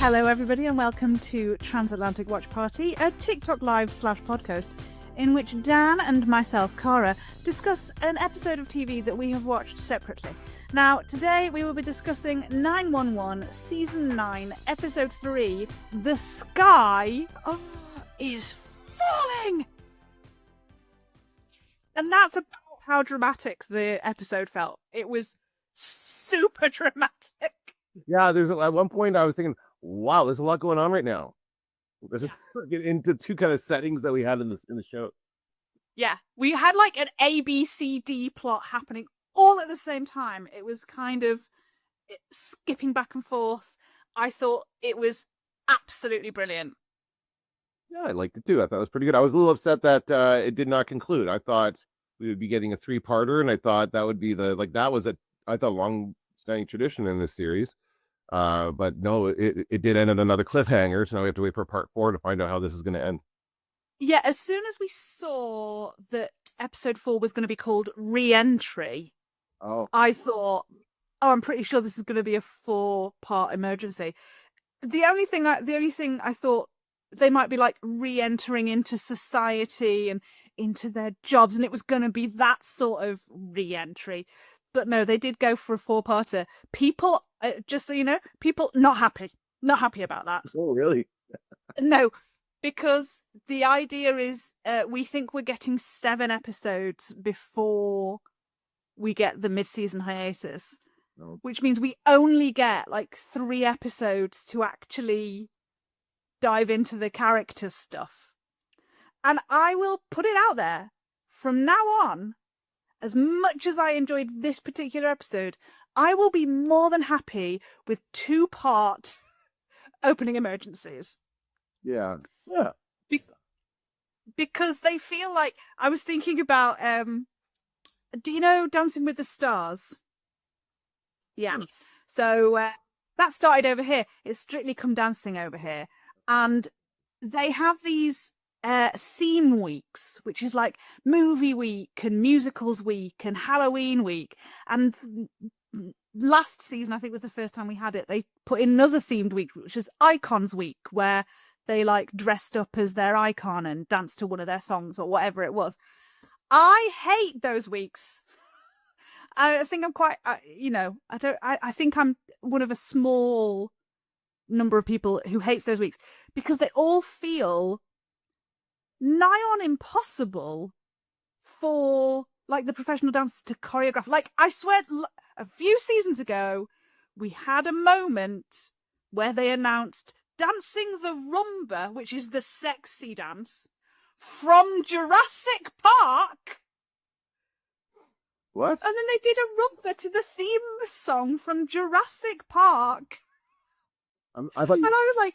Hello everybody and welcome to Transatlantic Watch Party, a TikTok live / podcast in which Dan and myself, Cara, discuss an episode of TV that we have watched separately. Now, today we will be discussing 911 Season 9, Episode 3, The Sky is Falling! And that's about how dramatic the episode felt. It was super dramatic. Yeah, at one point I was thinking, wow, there's a lot going on right now. Let's get into two kind of settings that we had in the show. Yeah, we had like an A, B, C, D plot happening all at the same time. It was kind of skipping back and forth. I thought it was absolutely brilliant. Yeah, I liked it too. I thought it was pretty good. I was a little upset that it did not conclude. I thought we would be getting a 3-parter, and I thought that would be a long-standing tradition in this series. But no, it did end on another cliffhanger, so now we have to wait for part 4 to find out how this is going to end. Yeah, as soon as we saw that episode 4 was going to be called Re-Entry, I thought, I'm pretty sure this is going to be a 4-part emergency. The only thing I thought they might be like re-entering into society and into their jobs, and it was going to be that sort of re-entry. But no, they did go for a 4-parter. People, just so you know, people not happy about that. Oh, really? No, because the idea is we think we're getting 7 episodes before we get the mid-season hiatus, which means we only get like 3 episodes to actually dive into the character stuff. And I will put it out there, from now on, as much as I enjoyed this particular episode, I will be more than happy with 2-part opening emergencies. Yeah. Because they feel like, I was thinking about, do you know Dancing with the Stars? Yeah. So that started over here. It's Strictly Come Dancing over here. And they have these theme weeks, which is like movie week and musicals week and Halloween week. And last season, I think was the first time we had it, they put in another themed week, which is Icons Week, where they like dressed up as their icon and danced to one of their songs or whatever it was. I hate those weeks. I think I'm quite, I think I'm one of a small number of people who hates those weeks because they all feel nigh on impossible for like the professional dancers to choreograph. Like, I swear, a few seasons ago, we had a moment where they announced Dancing the Rumba, which is the sexy dance, from Jurassic Park. What? And then they did a rumba to the theme song from Jurassic Park. I thought and I was like,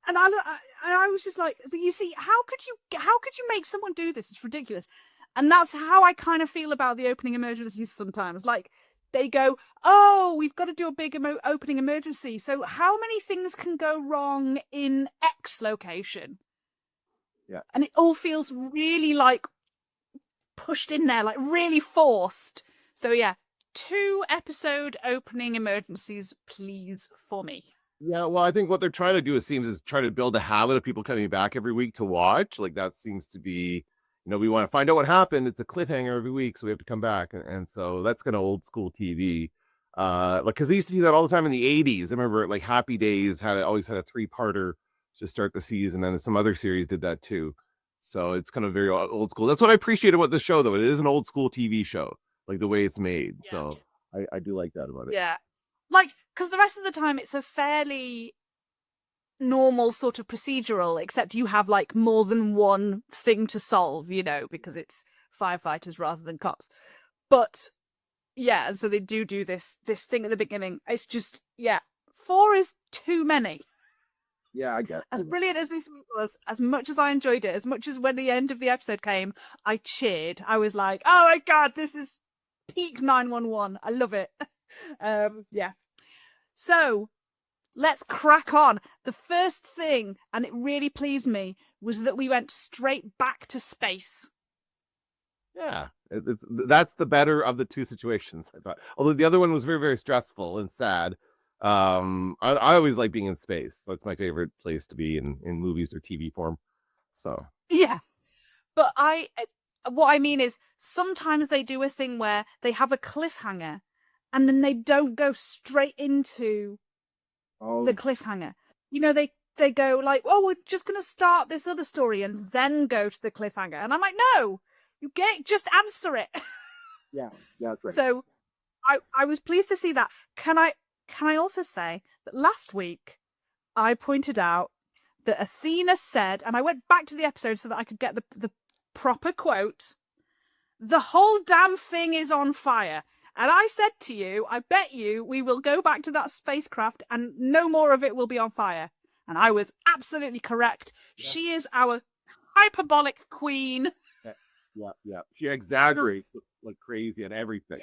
and I was just like, you see, how could you make someone do this? It's ridiculous. And that's how I kind of feel about the opening emergencies sometimes. Like, they go, oh, we've got to do a big opening emergency. So how many things can go wrong in X location? Yeah. And it all feels really like pushed in there, like really forced. So yeah, 2-episode opening emergencies, please, for me. Yeah, well, I think what they're trying to do, it seems, is try to build a habit of people coming back every week to watch. Like, that seems to be, we want to find out what happened. It's a cliffhanger every week, so we have to come back. And so that's kind of old school TV. Because they used to do that all the time in the 80s. I remember, like, Happy Days always had a 3-parter to start the season, and some other series did that too. So it's kind of very old school. That's what I appreciate about this show, though. It is an old school TV show, like the way it's made. Yeah. So I do like that about it. Yeah. Like, because the rest of the time it's a fairly normal sort of procedural, except you have like more than one thing to solve, because it's firefighters rather than cops. But yeah, and so they do this thing at the beginning. It's just, 4 is too many. Yeah, I guess. As brilliant as this was, as much as I enjoyed it, as much as when the end of the episode came, I cheered. I was like, oh my God, this is peak 911. I love it. Yeah. So let's crack on. The first thing, and it really pleased me, was that we went straight back to space. Yeah, that's the better of the two situations, I thought. Although the other one was very, very stressful and sad. I always like being in space. That's my favorite place to be in movies or TV form. So Yeah. But what I mean is sometimes they do a thing where they have a cliffhanger and then they don't go straight into the cliffhanger. You know, they go like, oh, we're just going to start this other story and then go to the cliffhanger. And I'm like, no, just answer it. yeah, that's right. So I was pleased to see that. Can I also say that last week I pointed out that Athena said, and I went back to the episode so that I could get the proper quote, the whole damn thing is on fire. And I said to you, I bet you we will go back to that spacecraft and no more of it will be on fire. And I was absolutely correct. Yeah. She is our hyperbolic queen. Yeah. She exaggerates like crazy and everything.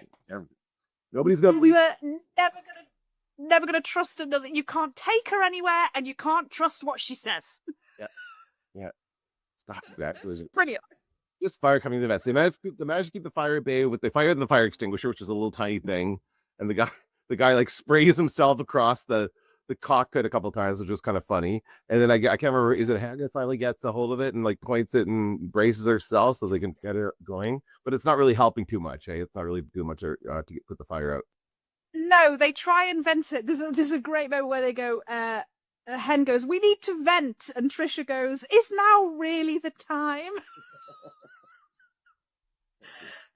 Nobody's gonna believe. Never gonna trust another. You can't take her anywhere, and you can't trust what she says. Yeah. Stop that. It was brilliant. Just fire coming to the vest. They managed to keep the fire at bay with the fire in the fire extinguisher, which is a little tiny thing, and the guy like sprays himself across the cockpit a couple times, which was kind of funny. And then I can't remember, is it Hen that finally gets a hold of it and like points it and braces herself so they can get it going? But it's not really helping too much. It's not really doing much to put the fire out. No, they try and vent it. There's a great moment where they go, Hen goes, we need to vent. And Trisha goes, is now really the time?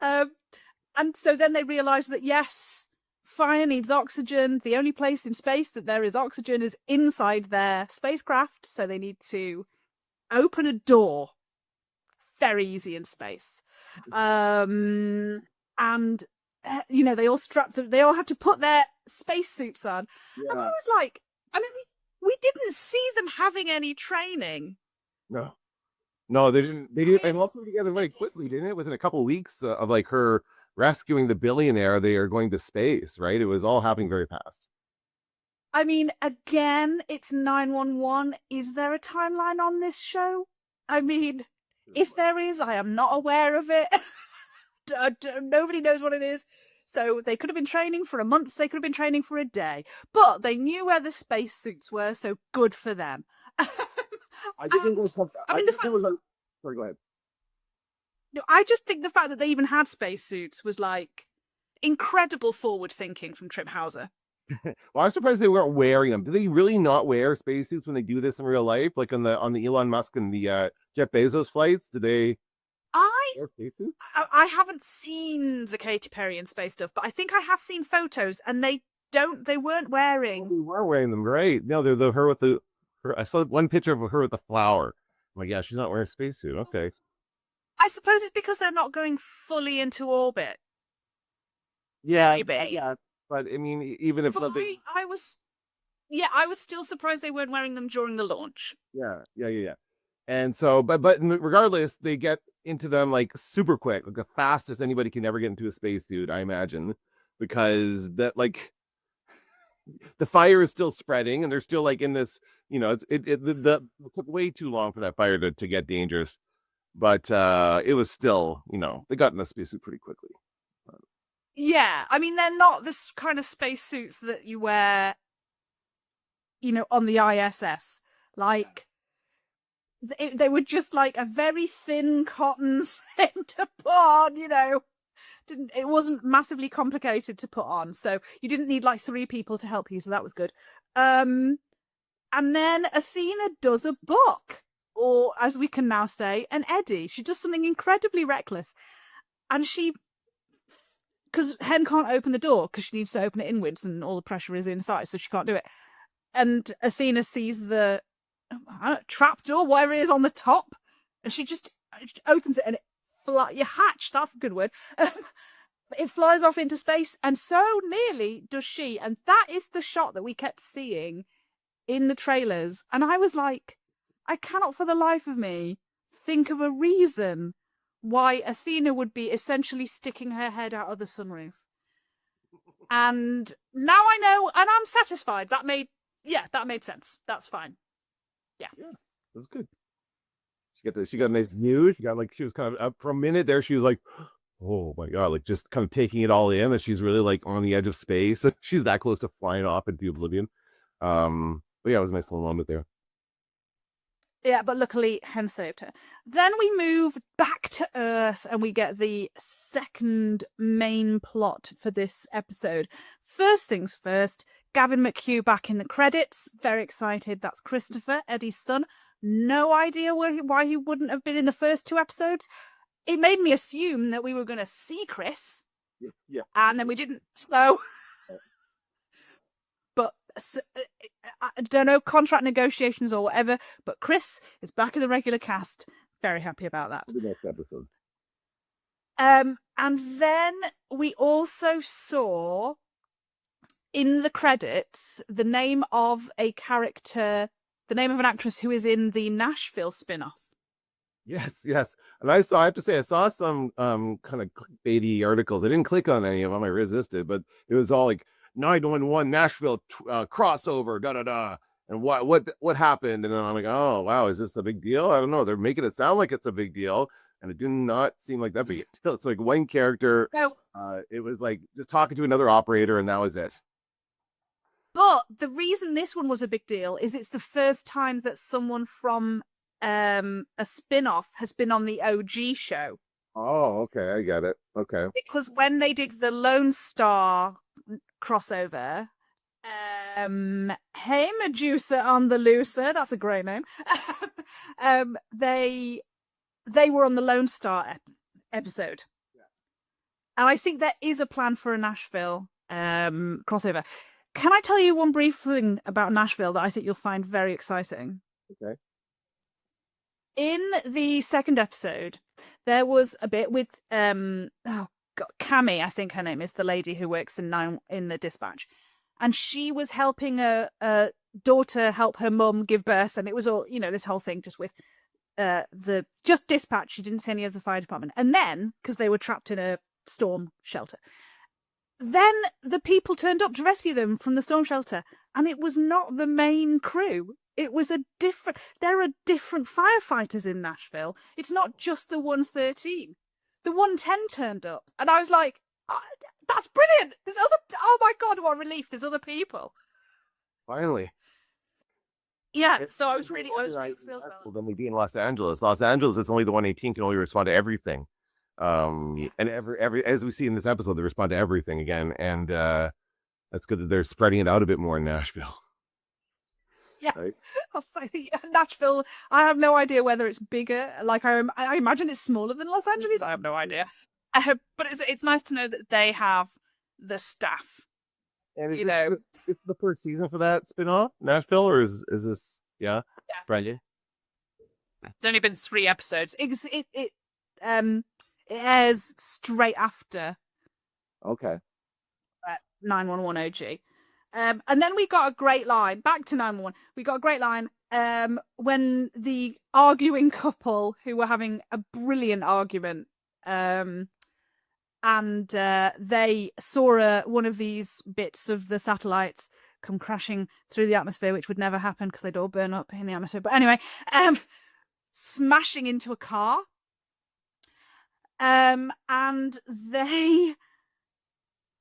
And so then they realize that, yes, fire needs oxygen. The only place in space that there is oxygen is inside their spacecraft. So they need to open a door. Very easy in space. And you know, they all have to put their spacesuits on. Yeah. And I was like, I mean, we didn't see them having any training. No, they didn't. They did. And all put together very quickly, didn't it? Within a couple of weeks of like her rescuing the billionaire, they are going to space, right? It was all happening very fast. I mean, again, it's 911. Is there a timeline on this show? I mean, if there is, I am not aware of it. Nobody knows what it is. So they could have been training for a month. They could have been training for a day. But they knew where the spacesuits were, so good for them. I just think it was. Sorry, go ahead. No, I just think the fact that they even had spacesuits was like incredible forward thinking from Trip Hauser. Well, I'm surprised they weren't wearing them. Do they really not wear spacesuits when they do this in real life, like on the Elon Musk and the Jeff Bezos flights? Do they? I haven't seen the Katy Perry and space stuff, but I think I have seen photos, and they weren't wearing. Oh, they were wearing them, right? No, they're her with the. I saw one picture of her with the flower. I'm like, yeah, she's not wearing a spacesuit. Okay. I suppose it's because they're not going fully into orbit. Yeah, yeah. But I mean, even if I was still surprised they weren't wearing them during the launch. Yeah. And so, but regardless, they get into them like super quick, like the fastest anybody can ever get into a spacesuit, I imagine, because that like the fire is still spreading and they're still like in this, you know, it took way too long for that fire to get dangerous, but it was still, you know, they got in the spacesuit pretty quickly. Yeah, I mean, they're not this kind of spacesuits that you wear, you know, on the ISS. Like, they were just like a very thin cotton thing to put on, you know. It wasn't massively complicated to put on, so you didn't need like 3 people to help you, so that was good. And then Athena does a book, or as we can now say, an eddy. She does something incredibly reckless, and because Hen can't open the door because she needs to open it inwards and all the pressure is inside, so she can't do it. And Athena sees the trap door, whatever it is, on the top, and she just opens it and you hatch, that's a good word. It flies off into space, and so nearly does she. And that is the shot that we kept seeing in the trailers. And I was like, I cannot for the life of me think of a reason why Athena would be essentially sticking her head out of the sunroof. And now I know, and I'm satisfied. That made sense. That's fine. Yeah, that was good. She got a nice view. She was kind of up for a minute there. She was like, Oh my god, like just kind of taking it all in, that she's really like on the edge of space. She's that close to flying off into oblivion. But yeah, it was a nice little moment there. Yeah, but luckily Hen saved her. Then we move back to Earth and we get the second main plot for this episode. First things first, Gavin McHugh back in the credits. Very excited. That's Christopher, Eddie's son. No idea why he wouldn't have been in the first two episodes. It made me assume that we were going to see Chris. Yeah. And then we didn't. So, but I don't know, contract negotiations or whatever, but Chris is back in the regular cast. Very happy about that. The next episode. And then we also saw in the credits the name of a character, the name of an actress who is in the Nashville spin-off. Yes. And I have to say, I saw some kind of clickbaity articles. I didn't click on any of them. I resisted, but it was all like 911 Nashville crossover, da. And what happened? And then I'm like, oh wow, is this a big deal? I don't know. They're making it sound like it's a big deal, and it did not seem like that big a deal. It's like one character. No. It was like just talking to another operator, and that was it. But the reason this one was a big deal is it's the first time that someone from a spin-off has been on the OG show. Oh, okay, I get it. Okay. Because when they did the Lone Star crossover, hey Medusa on the Looser, that's a great name. They were on the Lone Star episode. Yeah. And I think there is a plan for a Nashville crossover. Can I tell you one brief thing about Nashville that I think you'll find very exciting? Okay. In the second episode, there was a bit with Cammy, I think her name is, the lady who works in the dispatch, and she was helping a daughter help her mum give birth, and it was all, this whole thing just with just dispatch. She didn't see any of the fire department, and then because they were trapped in a storm shelter, then the people turned up to rescue them from the storm shelter, and it was not the main crew. It was there are different firefighters in Nashville. It's not just the 113. The 110 turned up, and I was like, oh, that's brilliant. Oh my God, what relief. There's other people. Finally. Yeah, so I was really thrilled about it. Then we'd be in Los Angeles. Los Angeles is only the 118 can only respond to everything. And every as we see in this episode, they respond to everything again, and that's good that they're spreading it out a bit more in Nashville. Yeah, right? Nashville. I have no idea whether it's bigger. Like I imagine it's smaller than Los Angeles. I have no idea. But it's nice to know that they have the staff. And it's the first season for that spin-off, Nashville, or is this brand new? It's only been 3 episodes. It airs straight after. Okay. 911 OG. And then we got a great line, back to 911. We got a great line when the arguing couple who were having a brilliant argument, and they saw one of these bits of the satellites come crashing through the atmosphere, which would never happen because they'd all burn up in the atmosphere. But anyway, smashing into a car. And they,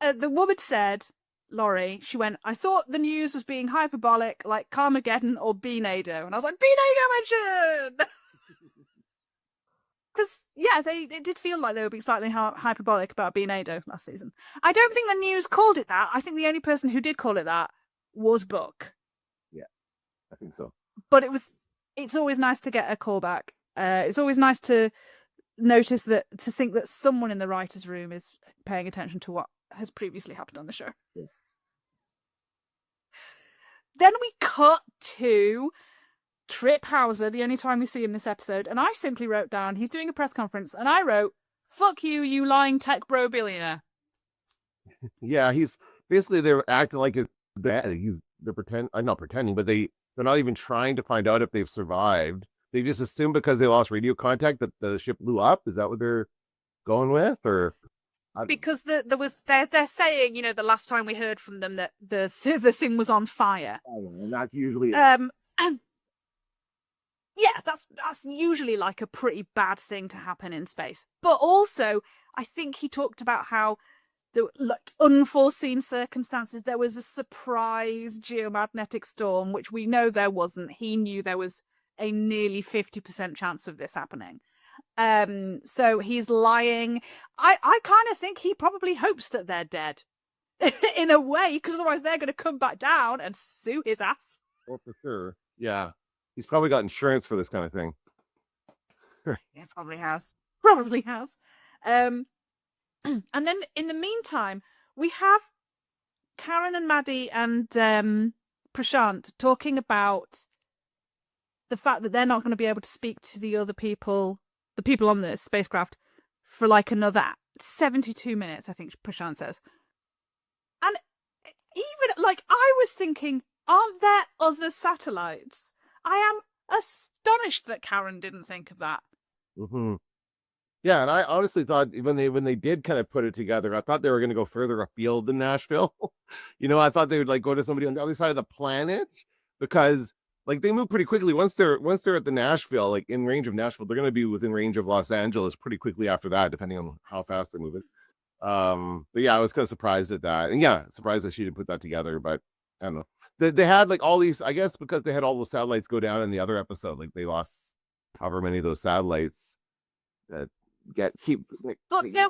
the woman said, Laurie, she went, I thought the news was being hyperbolic like Carmageddon or Beanado. And I was like, Beanado mentioned! Because, it did feel like they were being slightly hyperbolic about Beanado last season. I don't think the news called it that. I think the only person who did call it that was Buck. Yeah, I think so. But it's always nice to get a callback. It's always nice to notice to think that someone in the writer's room is paying attention to what has previously happened on the show. Yes. Then we cut to Trip Hauser, the only time we see him this episode, and I simply wrote down, he's doing a press conference, and I wrote, fuck you, you lying tech bro billionaire. Yeah, he's basically, they're acting like they're not pretending, but they're not even trying to find out if they've survived. They just assume because they lost radio contact that the ship blew up. Is that what they're going with, or? Because they're saying, the last time we heard from them that the thing was on fire. And that's usually and yeah, that's usually like a pretty bad thing to happen in space. But also, I think he talked about how the like unforeseen circumstances. There was a surprise geomagnetic storm, which we know there wasn't. He knew there was a nearly 50% chance of this happening. So he's lying. I kind of think he probably hopes that they're dead in a way, because otherwise they're going to come back down and sue his ass. Well, for sure. Yeah. He's probably got insurance for this kind of thing. Yeah, probably has. Probably has. Um, and then in the meantime, we have Karen and Maddie and Prashant talking about the fact that they're not going to be able to speak to the other people, the people on the spacecraft, for like another 72 minutes, I think Prashant says. And even, like, I was thinking, aren't there other satellites? I am astonished that Karen didn't think of that. Mm-hmm. Yeah, and I honestly thought when they did kind of put it together, I thought they were going to go further afield than Nashville. I thought they would like go to somebody on the other side of the planet, because like they move pretty quickly once they're at the Nashville, like in range of Nashville, they're going to be within range of Los Angeles pretty quickly after that, depending on how fast they're moving. But yeah, I was kind of surprised at that, and yeah, surprised that she didn't put that together. But I don't know. They had like all these, I guess, because they had all those satellites go down in the other episode. Like they lost however many of those satellites that keep. But there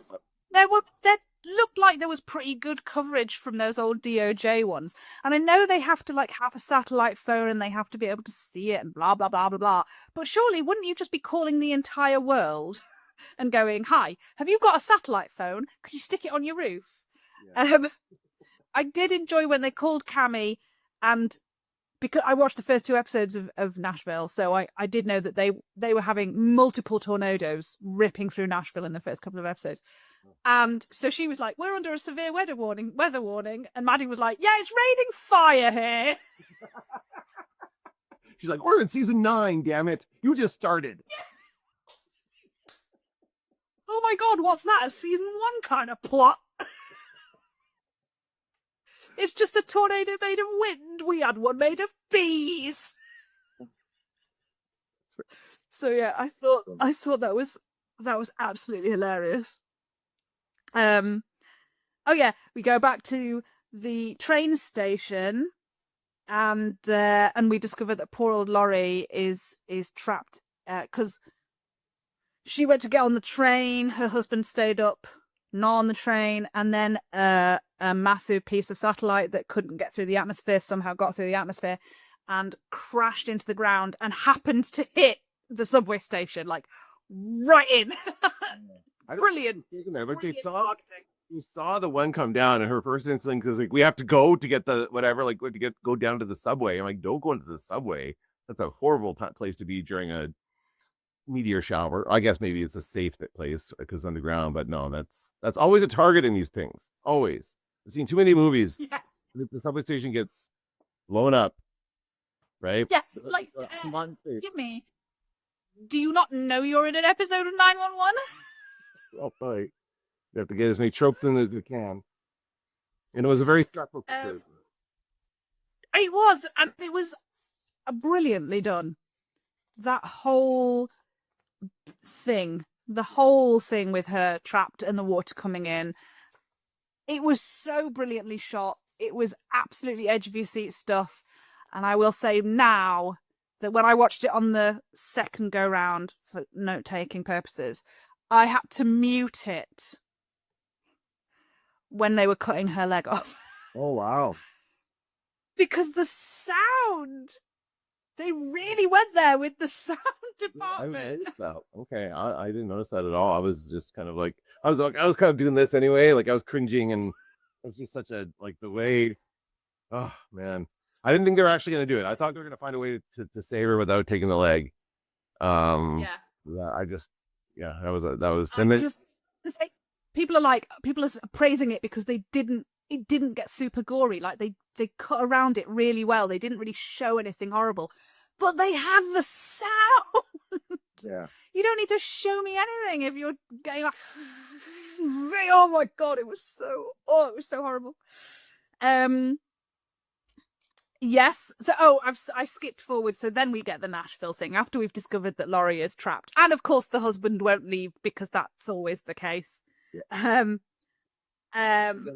looked like there was pretty good coverage from those old DOJ ones. And I know they have to like have a satellite phone and they have to be able to see it and blah blah blah blah blah. But surely wouldn't you just be calling the entire world and going, "Hi, have you got a satellite phone? Could you stick it on your roof?" Yeah. I did enjoy when they called Cammy, and because I watched the first 2 episodes of Nashville, so I did know that they were having multiple tornadoes ripping through Nashville in the first couple of episodes. And so she was like, "We're under a severe weather warning," and Maddie was like, "Yeah, it's raining fire here." She's like, "We're in season 9, damn it. You just started." Oh my god, what's that? A season 1 kind of plot? It's just a tornado made of wind. We had one made of bees. So yeah, I thought that was absolutely hilarious. Oh yeah, we go back to the train station, and we discover that poor old Laurie is trapped because she went to get on the train. Her husband stayed up, not on the train, and then a massive piece of satellite that couldn't get through the atmosphere somehow got through the atmosphere and crashed into the ground and happened to hit the subway station, like right in. Brilliant. You saw the one come down, and her first instinct is like, "We have to go to get the whatever, like go down to the subway." I'm like, "Don't go into the subway. That's a horrible place to be during a meteor shower." I guess maybe it's a safe place because underground, but no, that's always a target in these things. Always. I've seen too many movies. Yeah. The subway station gets blown up, right? Yeah, like, excuse me, do you not know you're in an episode of 911? Oh, boy. You have to get as many tropes in as you can. And it was a very stressful situation. It was, and it was brilliantly done. That whole thing with her trapped and the water coming in, it was so brilliantly shot. It was absolutely edge of your seat stuff. And I will say now that when I watched it on the second go round for note-taking purposes, I had to mute it when they were cutting her leg off. Oh, wow. Because the sound, they really went there with the sound department. Okay, I didn't notice that at all. I was just kind of like, I was kind of doing this anyway. Like I was cringing, and it was just such a, like the way, oh man. I didn't think they were actually going to do it. I thought they were going to find a way to save her without taking the leg. Yeah. That was. And people are praising it because it didn't get super gory. Like they cut around it really well. They didn't really show anything horrible, but they had the sound. Yeah. You don't need to show me anything if you're going like, oh my god, it was so horrible. Yes. So, I skipped forward. So then we get the Nashville thing after we've discovered that Laurie is trapped, and of course the husband won't leave because that's always the case. Yeah. And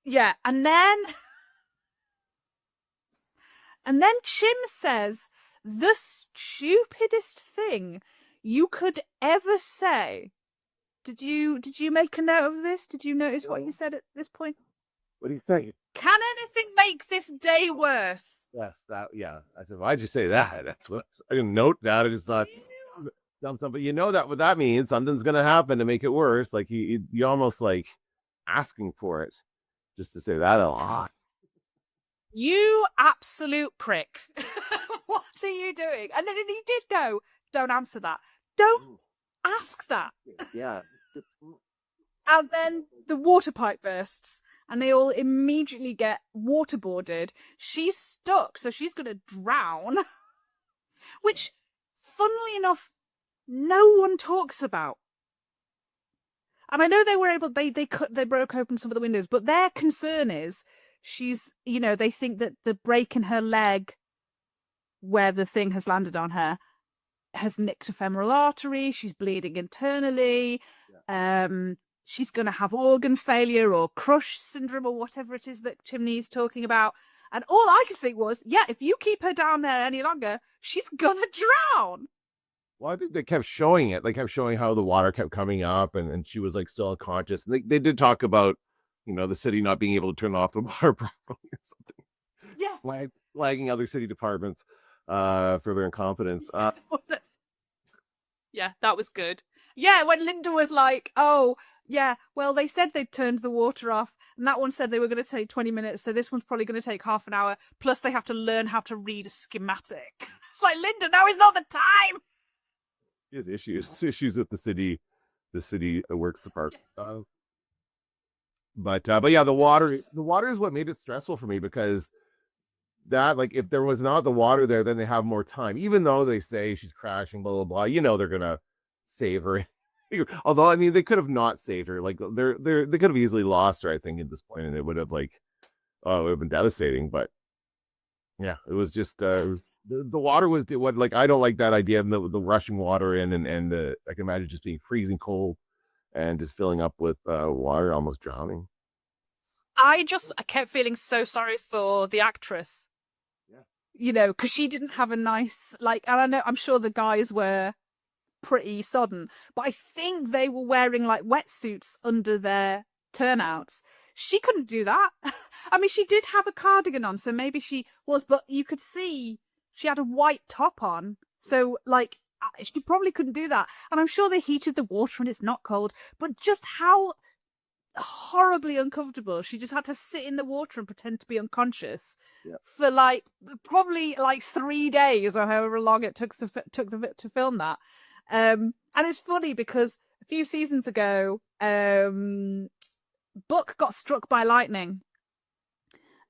yeah, and then Chim says the stupidest thing you could ever say. Did you make a note of this? Did you notice what he said at this point? What do you think? Can anything make this day worse? Yes, that. Yeah, I said, why'd you say that? That's what I didn't note that. I just thought something. But you know that what that means. Something's gonna happen to make it worse. Like you almost like asking for it just to say that a lot. You absolute prick. What are you doing? And then he did go, don't answer that. Don't ask that. Yeah. And then the water pipe bursts and they all immediately get waterboarded. She's stuck, so she's going to drown. Which, funnily enough, no one talks about. And I know they were able, they broke open some of the windows, but their concern is she's, they think that the break in her leg where the thing has landed on her has nicked a femoral artery. She's bleeding internally. Yeah. She's going to have organ failure or crush syndrome or whatever it is that Chimney's talking about. And all I could think was, yeah, if you keep her down there any longer, she's going to drown. Well, I think they kept showing it. They kept showing how the water kept coming up and she was like still unconscious. And they did talk about, the city not being able to turn off the water properly or something. Yeah. Flagging other city departments for their incompetence. Yeah, that was good. Yeah, when Linda was like, oh, yeah, well, they said they'd turned the water off, and that one said they were going to take 20 minutes, so this one's probably going to take half an hour, plus they have to learn how to read a schematic. It's like, Linda, now is not the time! He has issues with the city works department. But yeah, the water is what made it stressful for me, because that, like, if there was not the water there, then they have more time. Even though they say she's crashing, blah blah blah, they're gonna save her. Although, I mean, they could have not saved her. Like, they could have easily lost her, I think, at this point, and it would have it would have been devastating. But yeah, it was just the water was what, like, I don't like that idea of the rushing water in, and I can imagine just being freezing cold and just filling up with water, almost drowning. I kept feeling so sorry for the actress. Yeah. Because she didn't have a nice, and I'm sure the guys were pretty sodden, but I think they were wearing like wetsuits under their turnouts. She couldn't do that. I mean, she did have a cardigan on, so maybe she was, but you could see she had a white top on, so like she probably couldn't do that. And I'm sure they heated the water and it's not cold, but just how horribly uncomfortable. She just had to sit in the water and pretend to be unconscious for probably 3 days or however long it took to film that. And it's funny because a few seasons ago, Buck got struck by lightning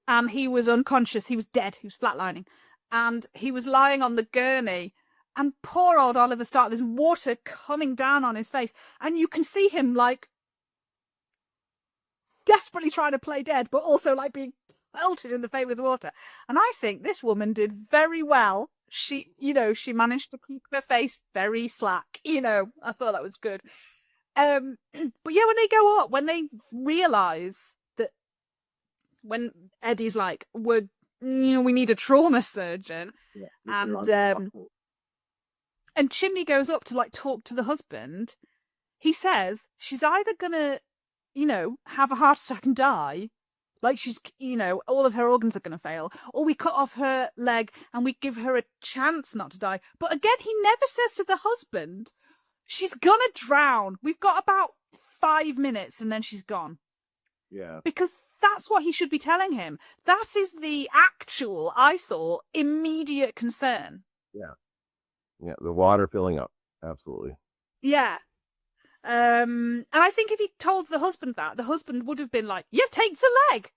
and he was unconscious. He was dead. He was flatlining, and he was lying on the gurney. And poor old Oliver Stark, there's water coming down on his face, and you can see him desperately trying to play dead, but also being pelted in the face with water. And I think this woman did very well. She managed to keep her face very slack. I thought that was good. But yeah, when they go up, when they realise that, when Eddie's like, we need a trauma surgeon, and Chimney goes up to talk to the husband, he says she's either gonna have a heart attack and die, she's, all of her organs are going to fail, or we cut off her leg and we give her a chance not to die. But again, he never says to the husband, she's going to drown. We've got about 5 minutes and then she's gone. Yeah. Because that's what he should be telling him. That is the actual, I thought, immediate concern. Yeah. Yeah, the water filling up. Absolutely. Yeah. And I think if he told the husband that, the husband would have been like, yeah, take the leg.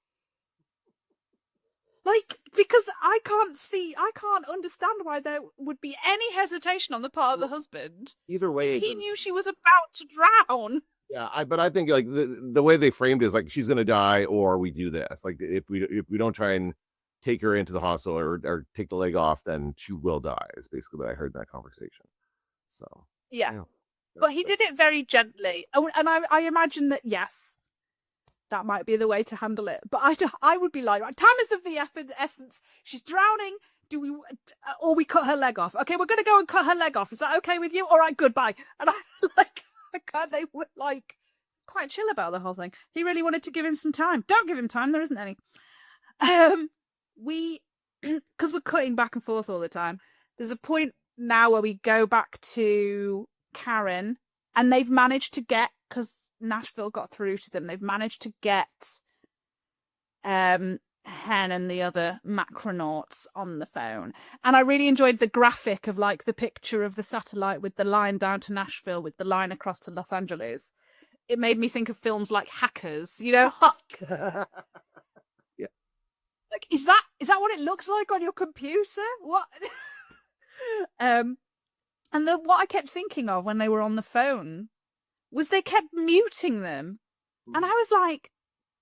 Because I can't understand why there would be any hesitation on the part of the husband. Either way, he knew she was about to drown. Yeah, but I think like the way they framed it is like she's gonna die or we do this. Like if we don't try and take her into the hospital or take the leg off, then she will die. Is basically what I heard in that conversation. So Yeah. yeah, But he did it very gently. Oh, and I imagine that, yes, that might be the way to handle it. But I would be like, right, time is of the essence. She's drowning. Do we, or we cut her leg off? Okay, we're going to go and cut her leg off. Is that okay with you? All right, goodbye. And I like, God, they were like quite chill about the whole thing. He really wanted to give him some time. Don't give him time. There isn't any. We, because we're cutting back and forth all the time. There's a point now where we go back to Karen, and they've managed to get, because Nashville got through to them, they've managed to get Hen and the other macronauts on the phone. And I really enjoyed the graphic of like the picture of the satellite with the line down to Nashville with the line across to Los Angeles. It made me think of films like Hackers, you know, yeah. like is that what it looks like on your computer? What? And what I kept thinking of when they were on the phone was they kept muting them, and I was like,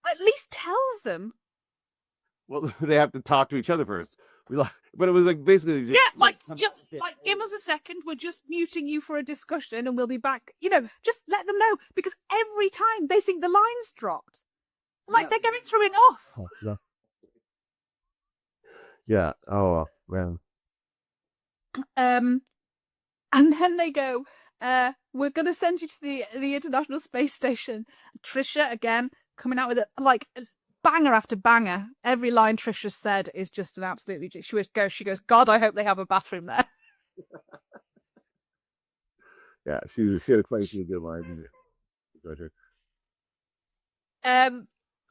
at least tell them. Well, they have to talk to each other first. But it was like basically just give us a second. We're just muting you for a discussion, and we'll be back. You know, just let them know, because every time they think the line's dropped, like they're going through enough. Yeah. Oh man. And then they go, we're going to send you to the International Space Station. Trisha, again, coming out with it, like, banger after banger. Every line Trisha said is just an absolutely... She goes, God, I hope they have a bathroom there. Yeah, she had quite a few good lines.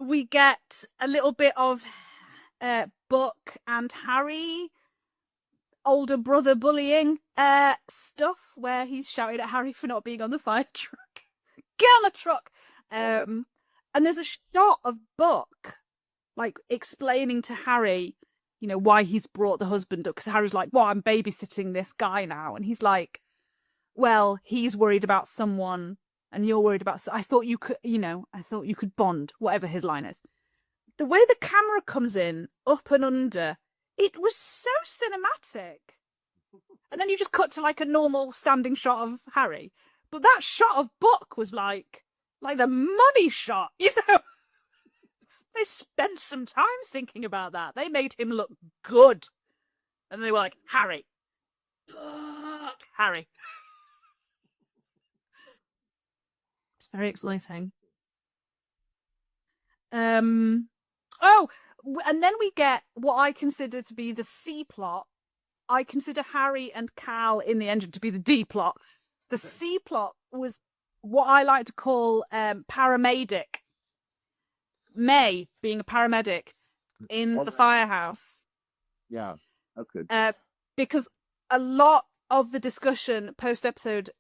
We get a little bit of Buck and Harry... older brother bullying stuff, where he's shouting at Harry for not being on the fire truck. Get on the truck! And there's a shot of Buck, like, explaining to Harry, you know, why he's brought the husband up. Because Harry's like, well, I'm babysitting this guy now. And he's like, well, he's worried about someone and you're worried about... I thought you could, you know, I thought you could bond, whatever his line is. The way the camera comes in, up and under... it was so cinematic. And then you just cut to like a normal standing shot of Harry. But that shot of Buck was like the money shot, you know? They spent some time thinking about that. They made him look good. And they were like, Harry. Buck, Harry. It's very exciting. Oh, and then we get what I consider to be the C plot. I consider Harry and Cal in the engine to be the D plot. The C plot was what I like to call paramedic. May being a paramedic in the firehouse. Yeah, that's good. Because a lot of the discussion post-episode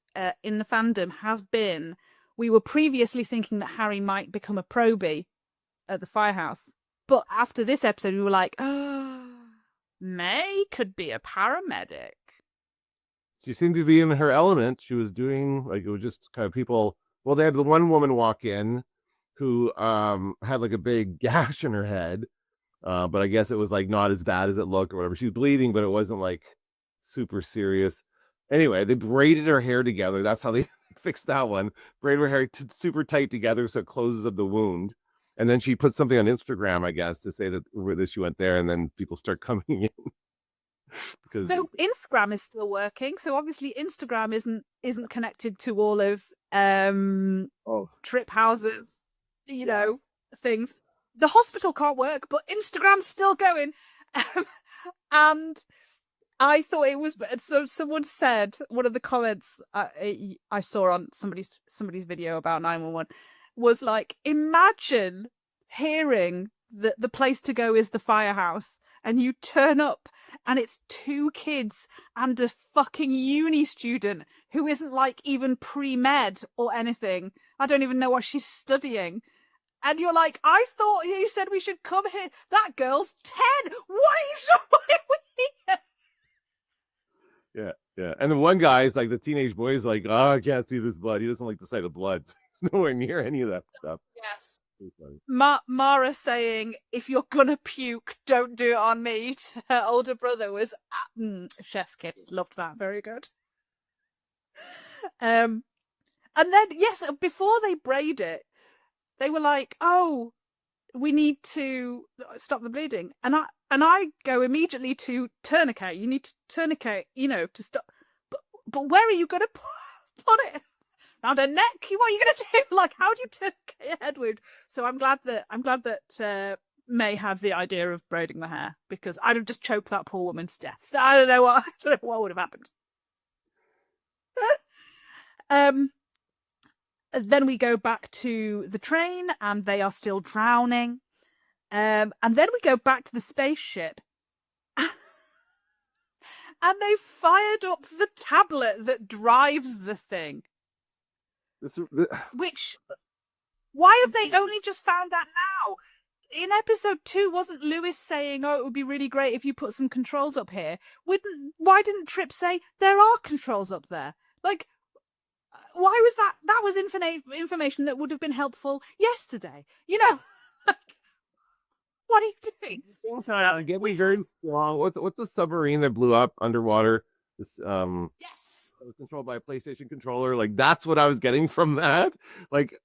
in the fandom has been, we were previously thinking that Harry might become a probie at the firehouse. But after this episode, we were like, oh, May could be a paramedic. She seemed to be in her element. She was doing, like, it was just kind of people. Well, they had the one woman walk in who had like a big gash in her head. But I guess it was like not as bad as it looked or whatever. She was bleeding, but it wasn't like super serious. Anyway, they braided her hair together. That's how they fixed that one. Braided her hair super tight together so it closes up the wound. And then she put something on Instagram, I guess, to say that she went there, and then people start coming in. Because so Instagram is still working. So obviously Instagram isn't connected to all of Trip House's, you know, things. The hospital can't work, but Instagram's still going. And I thought it was... So someone said, one of the comments I saw on somebody's video about 911 was like, imagine hearing that the place to go is the firehouse, and you turn up and it's 2 kids and a fucking uni student who isn't like even pre-med or anything. I don't even know what she's studying. And you're like, I thought you said we should come here. That girl's 10. What are you doing here? Yeah. Yeah, and the one guy is like the teenage boy is like, oh, I can't see this blood. He doesn't like the sight of blood. So he's nowhere near any of that stuff. Yes. Mara saying, "If you're gonna puke, don't do it on me," to her older brother was chef's kiss. Loved that. Very good. And then yes, before they braid it, they were like, "Oh, we need to stop the bleeding," and I go immediately to tourniquet. You need to tourniquet, to stop. But where are you going to put it? Around her neck? What are you going to do? Like, how do you tourniquet a head wound? So I'm glad that May had the idea of braiding the hair, because I'd have just choked that poor woman to death. So I don't know what would have happened. Then we go back to the train, and they are still drowning. And then we go back to the spaceship, and they fired up the tablet that drives the thing. Which, why have they only just found that now? In episode 2, wasn't Lewis saying, "Oh, it would be really great if you put some controls up here"? Why didn't Trip say there are controls up there? Like, why was that? That was information that would have been helpful yesterday. What are you doing? Things not get me very wrong. What's the submarine that blew up underwater? This Yes. It was controlled by a PlayStation controller. Like, that's what I was getting from that. Like,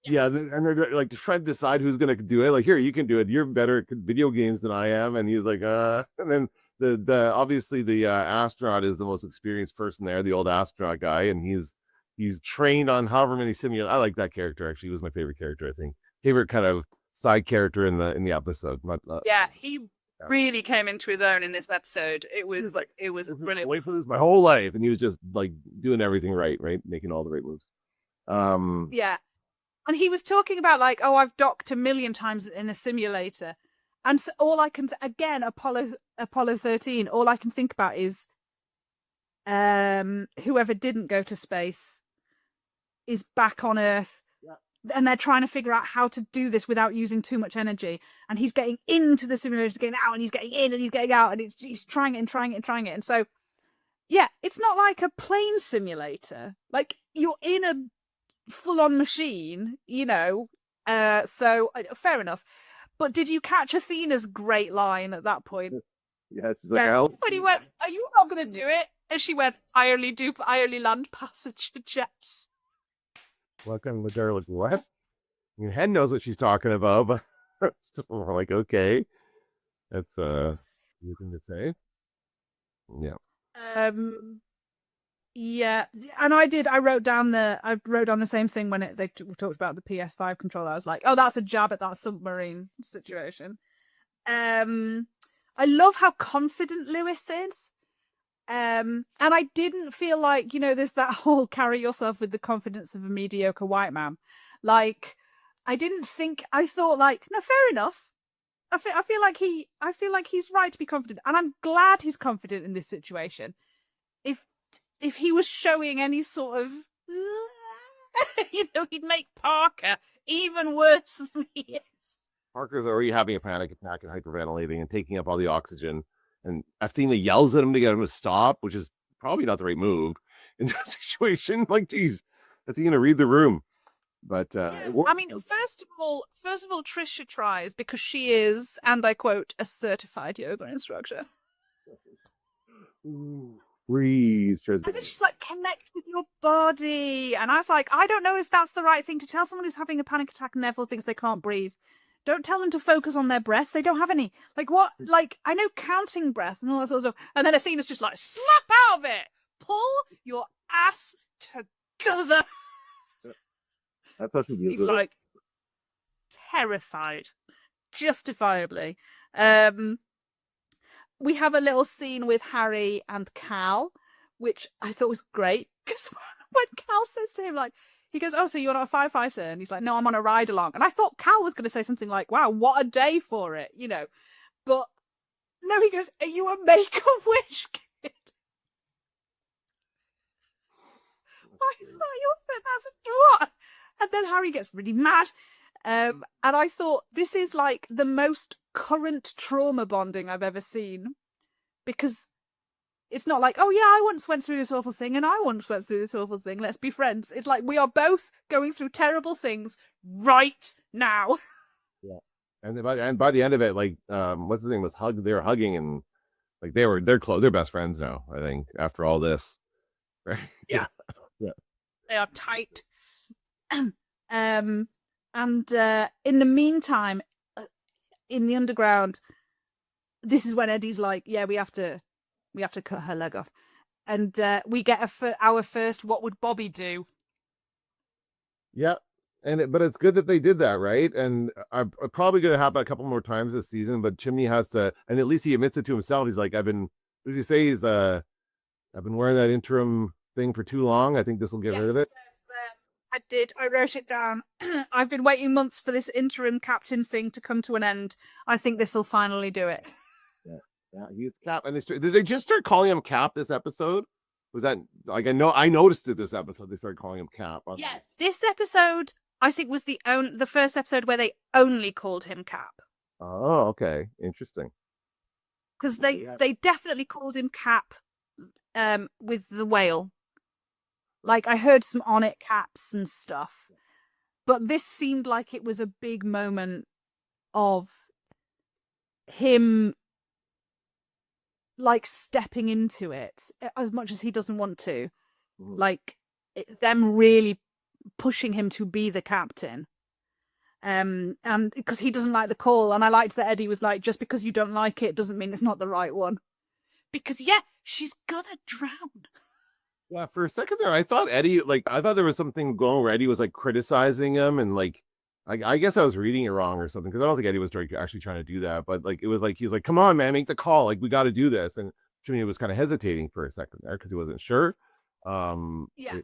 yeah, and they're like trying to decide who's gonna do it. Like, here, you can do it. You're better at video games than I am. And he's like, and then the obviously the astronaut is the most experienced person there, the old astronaut guy, and he's trained on however many simulators. I like that character actually. He was my favorite character, I think. Favorite kind of side character in the episode. Yeah, he really came into his own in this episode. It was brilliant. Wait for this my whole life, and he was just like doing everything right, making all the right moves. Yeah, and he was talking about like, "Oh, I've docked 1,000,000 times in a simulator," and so all I can again Apollo 13. All I can think about is whoever didn't go to space is back on Earth. And they're trying to figure out how to do this without using too much energy. And he's getting into the simulator, he's getting out, and he's getting in, and he's getting out, and he's trying it and trying it and trying it. And so, yeah, it's not like a plane simulator. Like, you're in a full-on machine, So, fair enough. But did you catch Athena's great line at that point? Yeah, she's like, "Hell." When he went, "Are you not going to do it?" And she went, I only land passenger jets." Welcome, the girl. Like, what? I mean, Hen knows what she's talking about, but we're like, okay, that's good thing to say. Yeah. Yeah, and I wrote down the same thing when they talked about the PS5 controller. I was like, oh, that's a jab at that submarine situation. I love how confident Lewis is. And I didn't feel like, there's that whole carry yourself with the confidence of a mediocre white man. Like, I thought like, no, fair enough. I feel like he's right to be confident, and I'm glad he's confident in this situation. If he was showing any sort of, he'd make Parker even worse than he is. Parker's already having a panic attack and hyperventilating and taking up all the oxygen. And Athena yells at him to get him to stop, which is probably not the right move in that situation. Like, geez, Athena, read the room. But I mean, first of all, Trisha tries because she is, and I quote, a certified yoga instructor. Breathe. And then she's like, connect with your body. And I was like, I don't know if that's the right thing to tell someone who's having a panic attack and therefore thinks they can't breathe. Don't tell them to focus on their breath. They don't have any. Like, what? Like, I know counting breath and all that sort of stuff. And then Athena's just like, snap out of it. Pull your ass together. That's what He's like terrified, justifiably. We have a little scene with Harry and Cal, which I thought was great, because when Cal says to him, like, he goes, "Oh, so you're not a firefighter?" And he's like, "No, I'm on a ride along." And I thought Cal was going to say something like, "Wow, what a day for it," But no, he goes, "Are you a Make-A-Wish kid?" Why is that your fit? That's what? And then Harry gets really mad. And I thought, this is like the most current trauma bonding I've ever seen, because It's not like, oh yeah, I once went through this awful thing and I once went through this awful thing. Let's be friends. It's like we are both going through terrible things right now. Yeah. And by the end of it, like what's his name was they were hugging and like they're close, they're best friends now, I think, after all this. Right? Yeah. Yeah. They are tight. And in the meantime, in the underground, this is when Eddie's like, yeah, we have to cut her leg off. And we get our first what would Bobby do? Yeah. But it's good that they did that, right? And I'm probably going to happen a couple more times this season, but Chimney has to, and at least he admits it to himself. He's like, what does he say? I've been wearing that interim thing for too long. I think this will get rid of it. Yes, I did. I wrote it down. I've been waiting months for this interim captain thing to come to an end. I think this will finally do it. Yeah, he's Cap. And did they just start calling him Cap this episode? Was that like I noticed it this episode? They started calling him Cap. Yeah, this episode I think was the first episode where they only called him Cap. Oh, okay, interesting. Because they definitely called him Cap, with the whale. Like I heard some on it caps and stuff, but this seemed like it was a big moment of him like stepping into it as much as he doesn't want to, like them really pushing him to be the captain, and because he doesn't like the call. And I liked that Eddie was like, just because you don't like it doesn't mean it's not the right one, because yeah, she's gonna drown. Yeah, for a second there, I thought there was something going where Eddie was like criticizing him, and like I guess I was reading it wrong or something, because I don't think Eddie was actually trying to do that. But like it was like he's like, "Come on, man, make the call. Like we got to do this." And Jimmy was kind of hesitating for a second there because he wasn't sure. Yeah.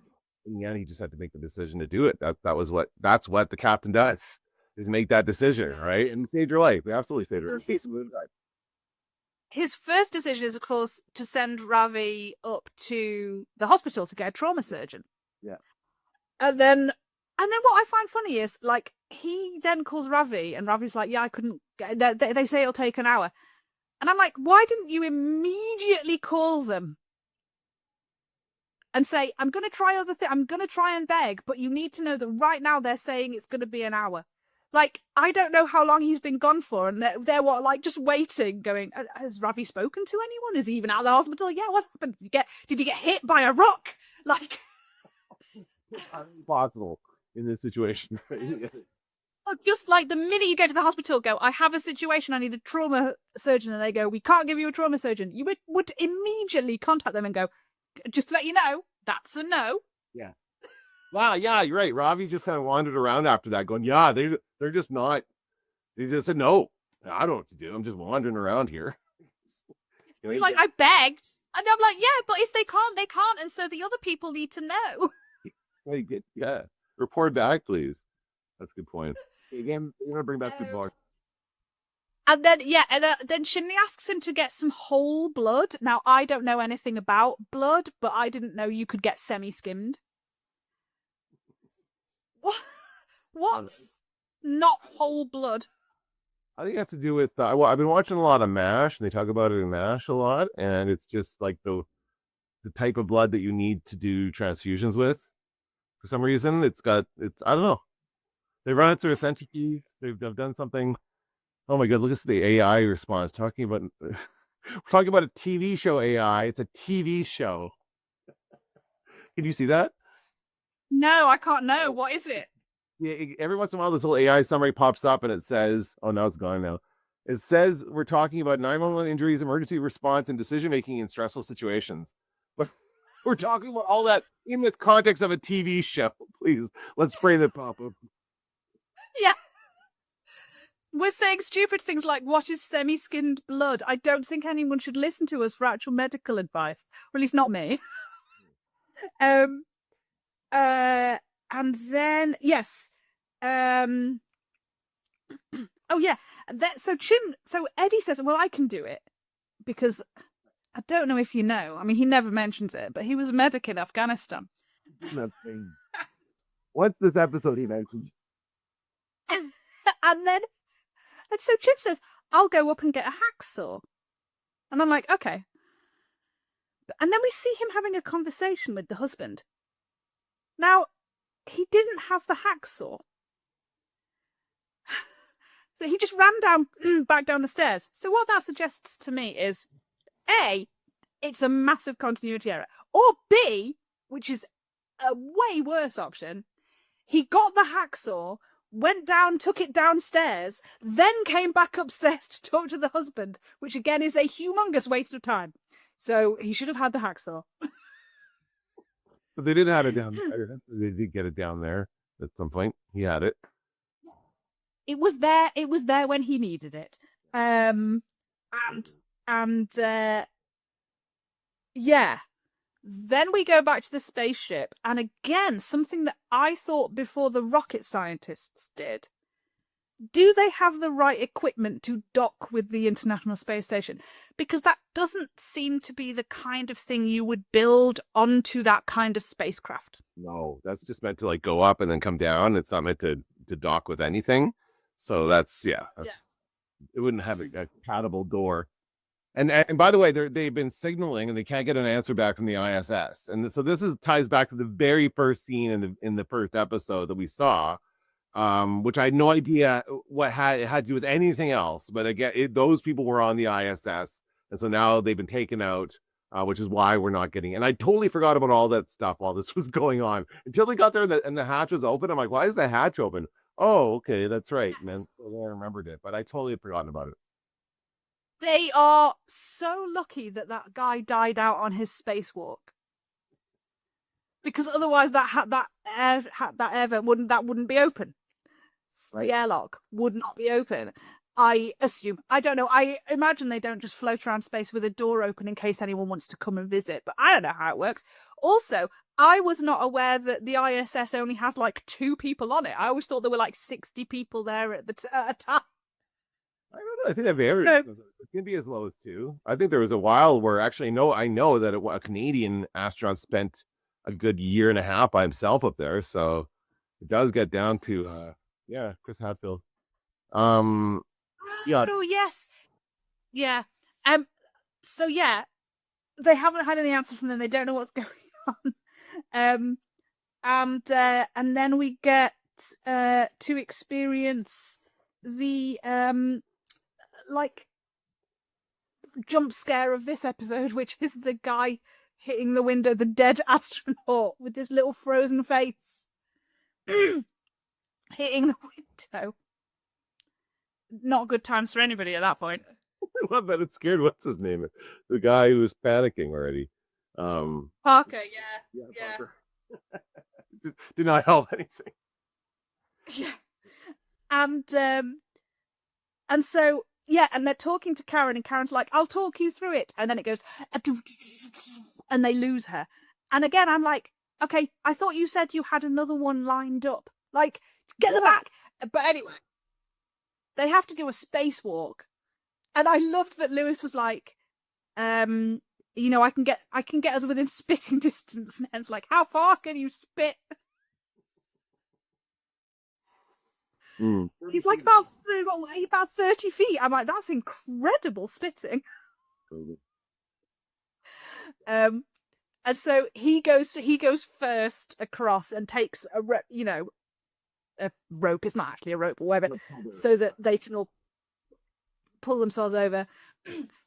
In the end, he just had to make the decision to do it. That's what the captain does, is make that decision, right? And saved your life. They absolutely saved her life. His first decision is, of course, to send Ravi up to the hospital to get a trauma surgeon. Yeah. And then what I find funny is, like, he then calls Ravi, and Ravi's like, yeah, I couldn't get, they say it'll take an hour. And I'm like, why didn't you immediately call them and say, I'm going to try other things, I'm going to try and beg, but you need to know that right now they're saying it's going to be an hour. Like, I don't know how long he's been gone for, and they're what, like, just waiting, going, has Ravi spoken to anyone? Is he even out of the hospital? Yeah, what's happened? Did you get hit by a rock? Like, impossible in this situation. Just like the minute you go to the hospital, go, I have a situation, I need a trauma surgeon, and they go, we can't give you a trauma surgeon. You would immediately contact them and go, just to let you know, that's a no. Yeah. Wow, yeah, you're right. Ravi just kind of wandered around after that, going, yeah, they're just not. They just said no. I don't know what to do. I'm just wandering around here. He's like, I begged, and I'm like, yeah, but if they can't, they can't, and so the other people need to know. Yeah, report back, please. That's a good point. Again, you're gonna bring back good bar. And then then Chimney asks him to get some whole blood. Now I don't know anything about blood, but I didn't know you could get semi-skimmed. What's not whole blood? I think it has to do with well, I've been watching a lot of MASH, and they talk about it in MASH a lot, and it's just like the type of blood that you need to do transfusions with. For some reason, it's I don't know. They run it through a centrifuge. They've done something. Oh my god! Look at the AI response talking about. We're talking about a TV show AI. It's a TV show. Can you see that? No, I can't know. What is it? Yeah, every once in a while, this little AI summary pops up, and it says, "Oh, now it's gone now." It says we're talking about 911 injuries, emergency response, and decision making in stressful situations. But we're talking about all that in the context of a TV show. Please, let's spray the pop up. Yeah. We're saying stupid things like, what is semi-skinned blood? I don't think anyone should listen to us for actual medical advice. Or at least not me. And then, yes. Oh, yeah. So Eddie says, well, I can do it. Because I don't know if you know. I mean, he never mentions it, but he was a medic in Afghanistan. What's this episode he mentioned? And so Chip says, I'll go up and get a hacksaw. And I'm like, okay. And then we see him having a conversation with the husband. Now, he didn't have the hacksaw. So he just ran back down the stairs. So what that suggests to me is, A, it's a massive continuity error. Or B, which is a way worse option, he got the hacksaw, went down, took it downstairs, then came back upstairs to talk to the husband, which again is a humongous waste of time. So he should have had the hacksaw. But they didn't have it down there. They did get it down there at some point. He had it. It was there. It was there when he needed it. Yeah. Then we go back to the spaceship, and again, something that I thought before the rocket scientists did. Do they have the right equipment to dock with the International Space Station? Because that doesn't seem to be the kind of thing you would build onto that kind of spacecraft. No, that's just meant to like go up and then come down. It's not meant to dock with anything. So that's it wouldn't have a compatible door. And by the way, they've been signaling and they can't get an answer back from the ISS. And so this ties back to the very first scene in the first episode that we saw, which I had no idea what it had to do with anything else. But again, those people were on the ISS, and so now they've been taken out, which is why we're not getting. And I totally forgot about all that stuff while this was going on until they got there and the hatch was open. I'm like, why is the hatch open? Oh, okay, that's right, man. I remembered it, but I totally had forgotten about it. They are so lucky that guy died out on his spacewalk, because otherwise that air vent wouldn't be open. The airlock would not be open. I assume. I don't know. I imagine they don't just float around space with a door open in case anyone wants to come and visit, but I don't know how it works. Also, I was not aware that the ISS only has like 2 people on it. I always thought there were like 60 people there at a time. I don't know. I think that varies. It can be as low as 2. I think there was a while where actually I know that a Canadian astronaut spent a good year and a half by himself up there. So it does get down to Chris Hadfield. Oh yes. Yeah. So yeah, they haven't had any answer from them. They don't know what's going on. And then we get to experience the like jump scare of this episode, which is the guy hitting the window, the dead astronaut with this little frozen face hitting the window. Not good times for anybody at that point. I bet it scared what's his name, the guy who was panicking already. Parker, yeah. Did not help anything. Yeah. And so and they're talking to Karen, and Karen's like, I'll talk you through it. And then it goes, and they lose her. And again, I'm like, okay, I thought you said you had another one lined up. Like, get them back. But anyway, they have to do a spacewalk. And I loved that Lewis was like, I can get us within spitting distance. And it's like, how far can you spit? He's like about 30 feet. I'm like, that's incredible spitting. And so he goes first across and takes a rope. It's not actually a rope or whatever, so that they can all pull themselves over.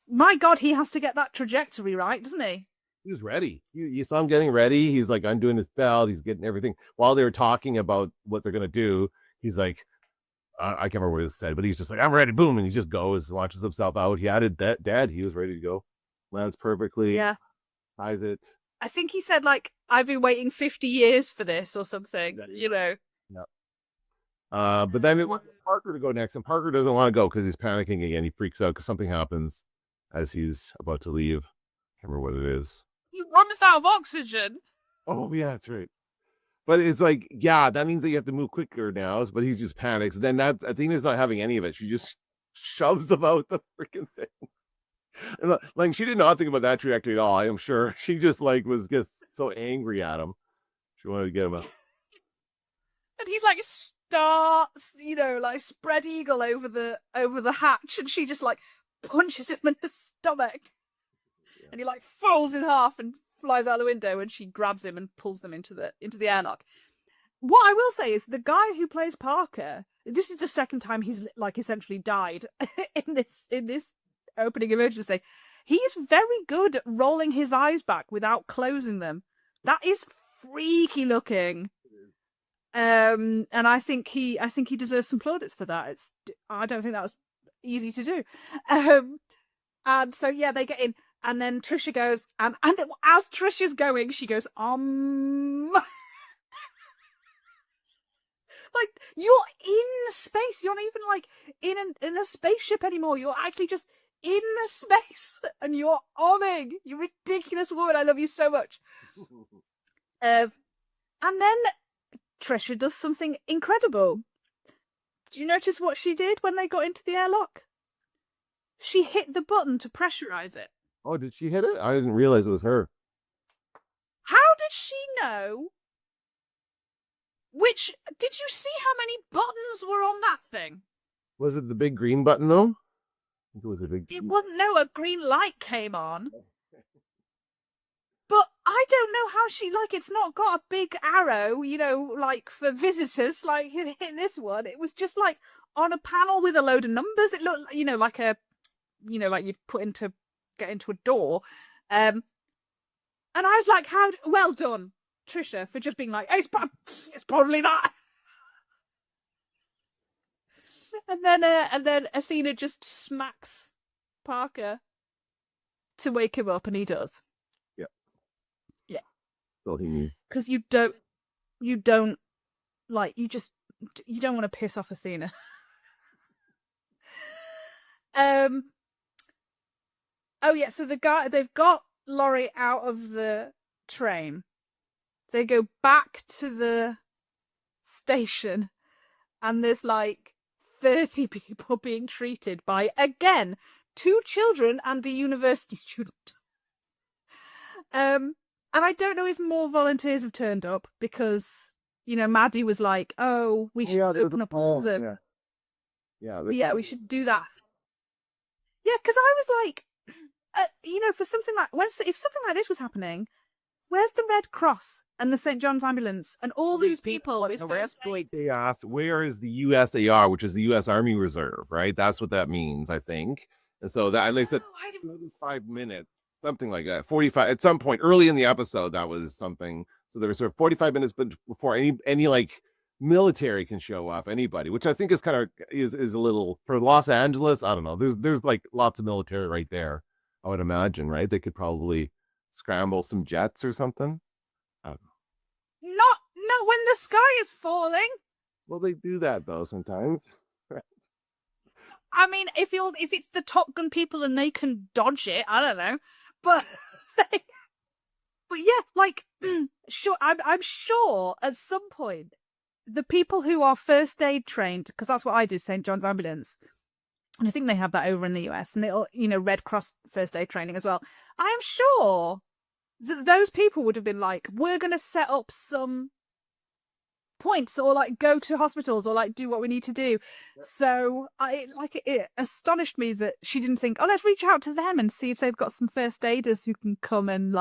My God, he has to get that trajectory right, doesn't he? He was ready. You saw him getting ready. He's like undoing his belt. He's getting everything. While they were talking about what they're going to do, he's like, I can't remember what he said, but he's just like, I'm ready. Boom. And he just goes, launches himself out. He added that dad. He was ready to go. Lands perfectly. Yeah. Ties it. I think he said, like, I've been waiting 50 years for this or something, Yeah. But then it wants Parker to go next, and Parker doesn't want to go because he's panicking again. He freaks out because something happens as he's about to leave. I can't remember what it is. He runs out of oxygen. Oh, yeah, that's right. But it's like, that means that you have to move quicker now. But he just panics. Then Athena's not having any of it. She just shoves about the freaking thing. And like, she did not think about that trajectory at all. I am sure she just like was just so angry at him. She wanted to get him out. And he's like starts, like spread eagle over the hatch, and she just like punches him in the stomach. Yeah. and he like falls in half and flies out the window, and she grabs him and pulls them into the airlock. What I will say is the guy who plays Parker, this is the second time he's like essentially died in this opening emergency. He's very good at rolling his eyes back without closing them. That is freaky looking. And I think he deserves some plaudits for that. I don't think that was easy to do. And so yeah, they get in, and then Trisha goes, and as Trisha's going, she goes, like, you're in space. You're not even like in a spaceship anymore. You're actually just in the space, and you're omming. You ridiculous woman. I love you so much. And then Trisha does something incredible. Do you notice what she did when they got into the airlock? She hit the button to pressurize it. Oh, did she hit it? I didn't realize it was her. How did she know? Did you see how many buttons were on that thing? Was it the big green button though? I think it was a big. It wasn't. No, a green light came on. But I don't know how it's not got a big arrow, like for visitors, like in this one. It was just like on a panel with a load of numbers. It looked, like like you'd put get into a door. And I was like, well done, Trisha, for just being like, it's probably that. And then Athena just smacks Parker to wake him up, and he does. Thought he knew. Because you don't want to piss off Athena. Oh yeah, so they've got Laurie out of the train. They go back to the station, and there's like 30 people being treated by, again, 2 children and a university student. And I don't know if more volunteers have turned up because, Maddie was like, oh, we should open up all the... Yeah, we should do that. Yeah, because I was like, for something like... if something like this was happening, where's the Red Cross and the St. John's ambulance and all these people? They asked, where is the USAR, which is the U.S. Army Reserve, right? That's what that means, I think. And so that, they said, 5 minutes. Something like that. 45 at some point early in the episode, that was something. So there was sort of 45 minutes before any like military can show up, anybody, which I think is kind of is a little for Los Angeles. I don't know. There's like lots of military right there. I would imagine, right? They could probably scramble some jets or something. I don't know. Not when the sky is falling. Well, they do that though sometimes. I mean, if it's the Top Gun people and they can dodge it, I don't know. But yeah, like sure, I'm sure at some point the people who are first aid trained, because that's what I did, St. John's Ambulance, and I think they have that over in the US, and they'll Red Cross first aid training as well. I am sure that those people would have been like, we're going to set up some points or like go to hospitals or like do what we need to do. So it astonished me that she didn't think, let's reach out to them and see if they've got some first aiders who can come and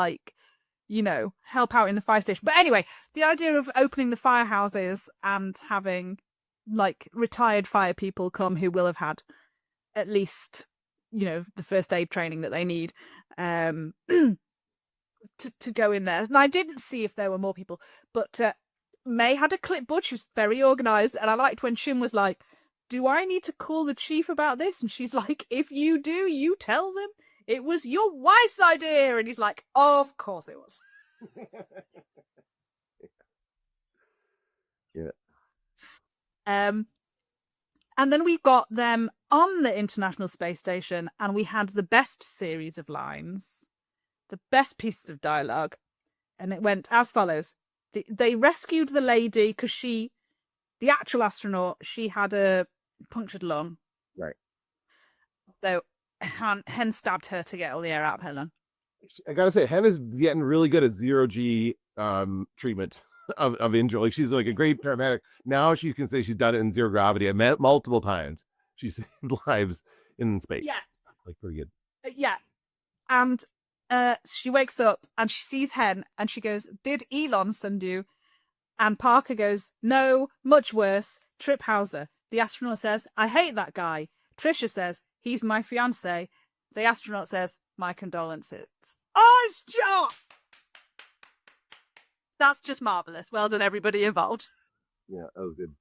help out in the fire station. But anyway, the idea of opening the firehouses and having like retired fire people come who will have had at least the first aid training that they need to go in there. And I didn't see if there were more people, but May had a clipboard. She was very organised, and I liked when Shin was like, do I need to call the chief about this? And she's like, if you do, you tell them it was your wife's idea. And he's like, of course it was. Yeah. And then we got them on the International Space Station, and we had the best series of lines, the best pieces of dialogue, and it went as follows. They rescued the lady because the actual astronaut, she had a punctured lung. Right. So Hen stabbed her to get all the air out of her lung. I gotta say, Hen is getting really good at zero-G treatment of injury. Like, she's like a great paramedic. Now she can say she's done it in zero gravity. I met multiple times. She saved lives in space. Yeah. Like, pretty good. Yeah. And she wakes up and she sees Hen and she goes, "Did Elon send you?" And Parker goes, "No, much worse, Trip Hauser." The astronaut says, "I hate that guy." Trisha says, "He's my fiance." The astronaut says, "My condolences." Oh, it's just... That's just marvelous. Well done, everybody involved. Yeah, that was good.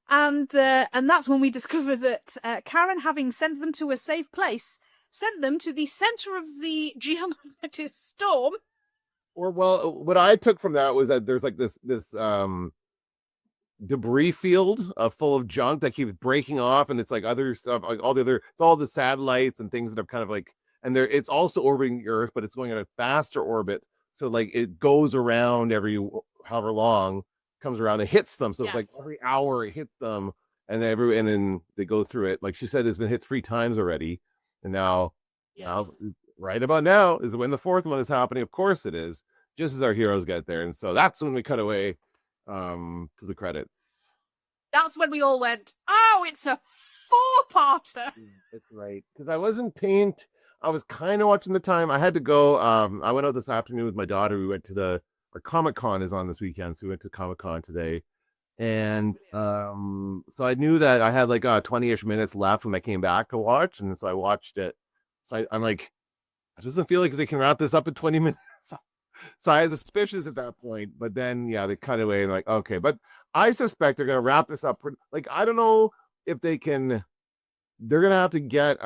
And that's when we discover that Karen, having sent them to a safe place, sent them to the center of the geomagnetic storm. Or well, what I took from that was that there's like this debris field full of junk that keeps breaking off, and it's like other stuff, like it's all the satellites and things that are kind of like, and it's also orbiting the Earth, but it's going in a faster orbit, so like it goes around every however long, comes around and hits them, so Yeah. like every hour it hits them, and then they go through it. Like she said, it's been hit 3 times already, and now right about now is when the 4th one is happening. Of course it is, just as our heroes get there, and so that's when we cut away to the credits. That's when we all went, "Oh, it's a 4-parter." That's right, because I wasn't paying. I was kind of watching the time. I had to go. I went out this afternoon with my daughter. We went to our Comic-Con is on this weekend, so we went to Comic-Con today. And so I knew that I had like 20-ish minutes left when I came back to watch, and so I watched it. So I'm like, it doesn't feel like they can wrap this up in 20 minutes. So I was suspicious at that point, but then they cut away and like, okay, but I suspect they're gonna wrap this up. Like, I don't know if they can. They're gonna have to get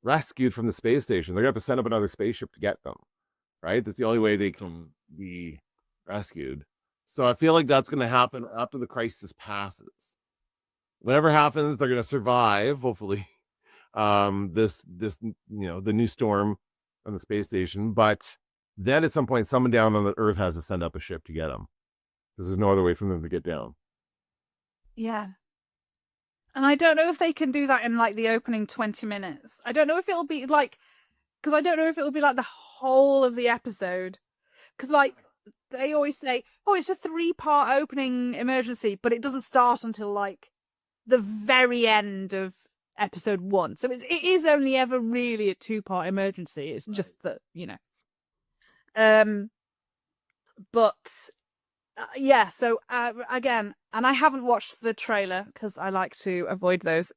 rescued from the space station. They're gonna have to send up another spaceship to get them. Right? That's the only way they can be rescued. So I feel like that's gonna happen after the crisis passes. Whatever happens, they're gonna survive, hopefully. This the new storm on the space station, but then at some point, someone down on the Earth has to send up a ship to get them, because there's no other way for them to get down. Yeah. And I don't know if they can do that in like the opening 20 minutes. I don't know if it'll be like, because I don't know if it'll be like the whole of the episode. Because like they always say, "Oh, it's a 3-part opening emergency," but it doesn't start until like the very end of episode 1. So it is only ever really a 2-part emergency. It's just that, but yeah, so again, and I haven't watched the trailer because I like to avoid those.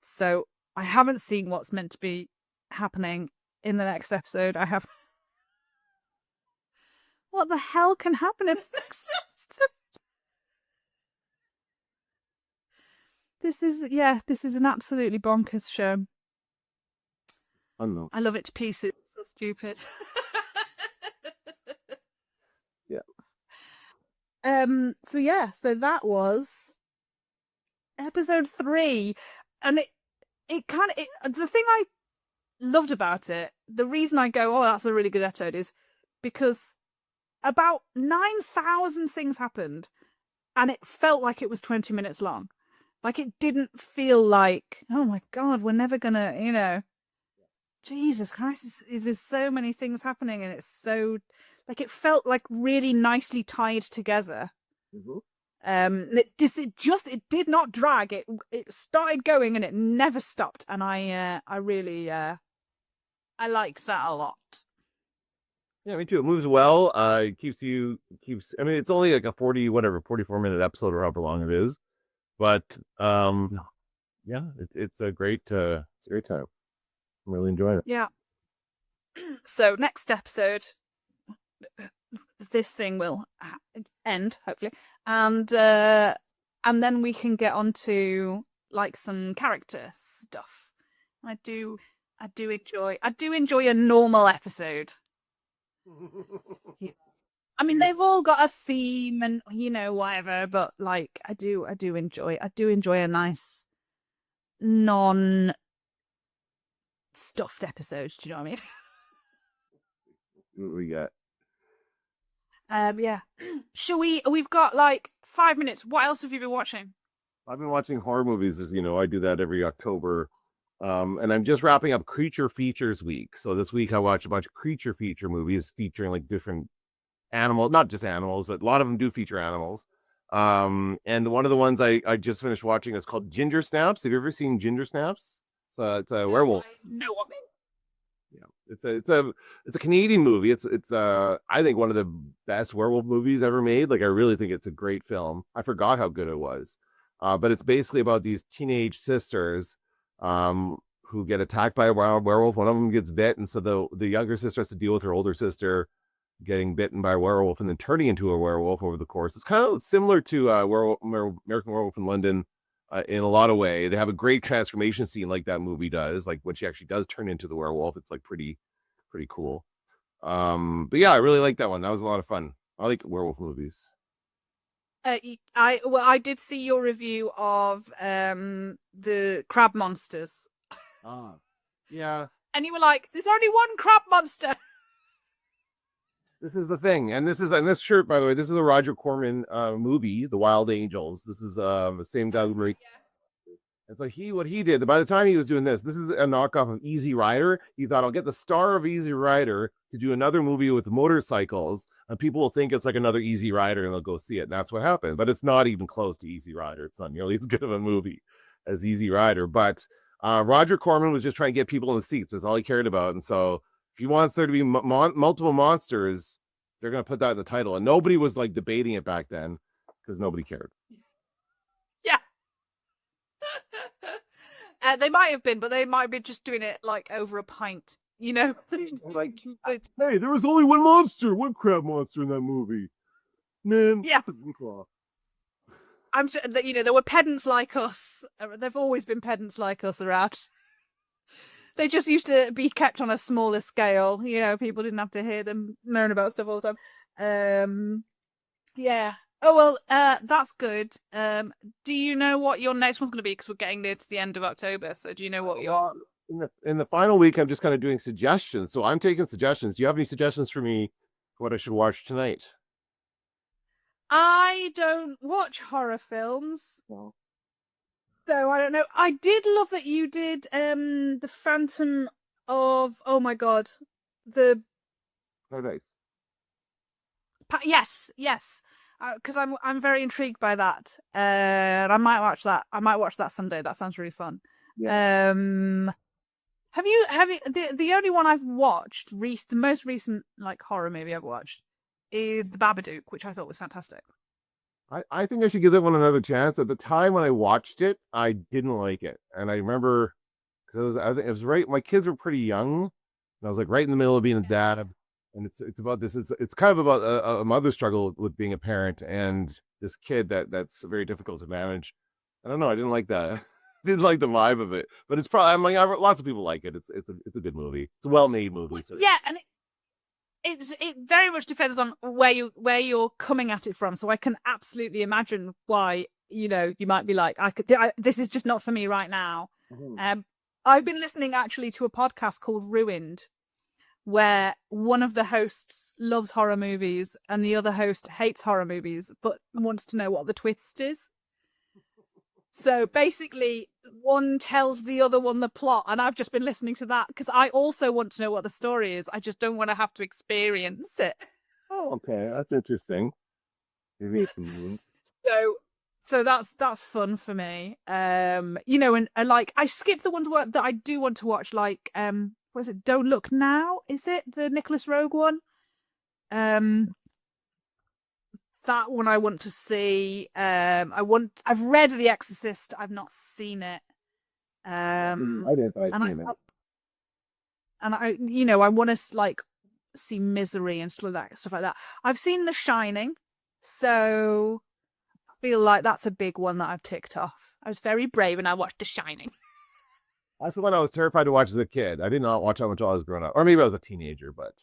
So I haven't seen what's meant to be happening in the next episode. I have. What the hell can happen in the next episode? This is an absolutely bonkers show. I don't know. I love it to pieces. It's so stupid. Yeah. So that was episode 3, and it kind of the thing I loved about it. The reason I go, "Oh, that's a really good episode," is because about 9,000 things happened, and it felt like it was 20 minutes long. Like, it didn't feel like, "Oh my God, we're never gonna, Jesus Christ, there's so many things happening," and it's so, like, it felt like really nicely tied together. Mm-hmm. It did not drag. It started going and it never stopped, and I really I liked that a lot. Yeah, me too. It moves well. It keeps. I mean, it's only like a 44-minute episode or however long it is, but yeah, it's a great time. I'm really enjoying it. Yeah. So next episode, this thing will end hopefully, and then we can get on to like some character stuff. I do enjoy a normal episode. I mean, they've all got a theme and whatever, but like I do enjoy a nice non stuffed episode. Do you know what I mean? What we got? Yeah. We've got like 5 minutes. What else have you been watching? I've been watching horror movies, as you know. I do that every October. And I'm just wrapping up Creature Features Week. So this week I watched a bunch of creature feature movies featuring like different animals, not just animals, but a lot of them do feature animals. And one of the ones I just finished watching is called Ginger Snaps. Have you ever seen Ginger Snaps? So it's a No, werewolf. I know of it. Yeah, it's a Canadian movie. It's I think one of the best werewolf movies ever made. Like I really think it's a great film. I forgot how good it was, but it's basically about these teenage sisters, who get attacked by a wild werewolf. One of them gets bit, and so the younger sister has to deal with her older sister getting bitten by a werewolf and then turning into a werewolf over the course. It's kind of similar to American Werewolf in London, in a lot of way. They have a great transformation scene like that movie does. Like when she actually does turn into the werewolf, it's like pretty cool. But yeah, I really like that one. That was a lot of fun. I like werewolf movies. I did see your review of the crab monsters, Ah, yeah. and you were like, "There's only one crab monster." This is the thing, and this shirt, by the way, this is a Roger Corman movie, The Wild Angels. This is the same guy who made. And so what he did, by the time he was doing this is a knockoff of Easy Rider. He thought, I'll get the star of Easy Rider to do another movie with motorcycles, and people will think it's like another Easy Rider and they'll go see it. And that's what happened. But it's not even close to Easy Rider. It's not nearly as good of a movie as Easy Rider. But Roger Corman was just trying to get people in the seats. That's all he cared about. And so if he wants there to be multiple monsters, they're going to put that in the title. And nobody was like debating it back then because nobody cared. Yeah. They might have been, but they might be just doing it like over a pint, you know? Like, hey, there was only one crab monster in that movie. Man, yeah. I'm sure that, you know, there were pedants like us. There've always been pedants like us around. They just used to be kept on a smaller scale. You know, people didn't have to hear them moan about stuff all the time. Yeah. Oh well, that's good. Do you know what your next one's going to be? Because we're getting near to the end of October. So do you know what your in the final week? I'm just kind of doing suggestions. So I'm taking suggestions. Do you have any suggestions for me? What I should watch tonight? I don't watch horror films. No. So I don't know. I did love that you did the Phantom of, oh my god, the Paradise. yes, because I'm very intrigued by that, and I might watch that. I might watch that Sunday. That sounds really fun. Yeah. Have you the only one I've watched, the most recent like horror movie I've watched is The Babadook, which I thought was fantastic. I think I should give that one another chance. At the time when I watched it, I didn't like it, and I remember because I think it was right. My kids were pretty young, and I was like right in the middle of being a dad, and it's about this. It's kind of about a mother's struggle with being a parent and this kid that's very difficult to manage. I don't know. I didn't like that. Didn't like the vibe of it, but it's probably. I mean, lots of people like it. It's a good movie. It's a well made movie. So. Yeah, and it very much depends on where you're coming at it from. So I can absolutely imagine why, you know, you might be like, this is just not for me right now. Mm-hmm. I've been listening actually to a podcast called Ruined, where one of the hosts loves horror movies and the other host hates horror movies, but wants to know what the twist is. So basically, one tells the other one the plot, and I've just been listening to that because I also want to know what the story is. I just don't want to have to experience it. Oh, okay, that's interesting. Maybe so that's fun for me. You know, and like I skip the ones that I do want to watch, like what is it? Don't Look Now? Is it the Nicholas Roeg one? That one I want to see. I've read The Exorcist. I've not seen it. I did. And I, you know, I want to like see Misery and stuff like that. I've seen The Shining, so I feel like that's a big one that I've ticked off. I was very brave and I watched The Shining. That's the one I was terrified to watch as a kid. I did not watch that until I was grown up, or maybe I was a teenager, but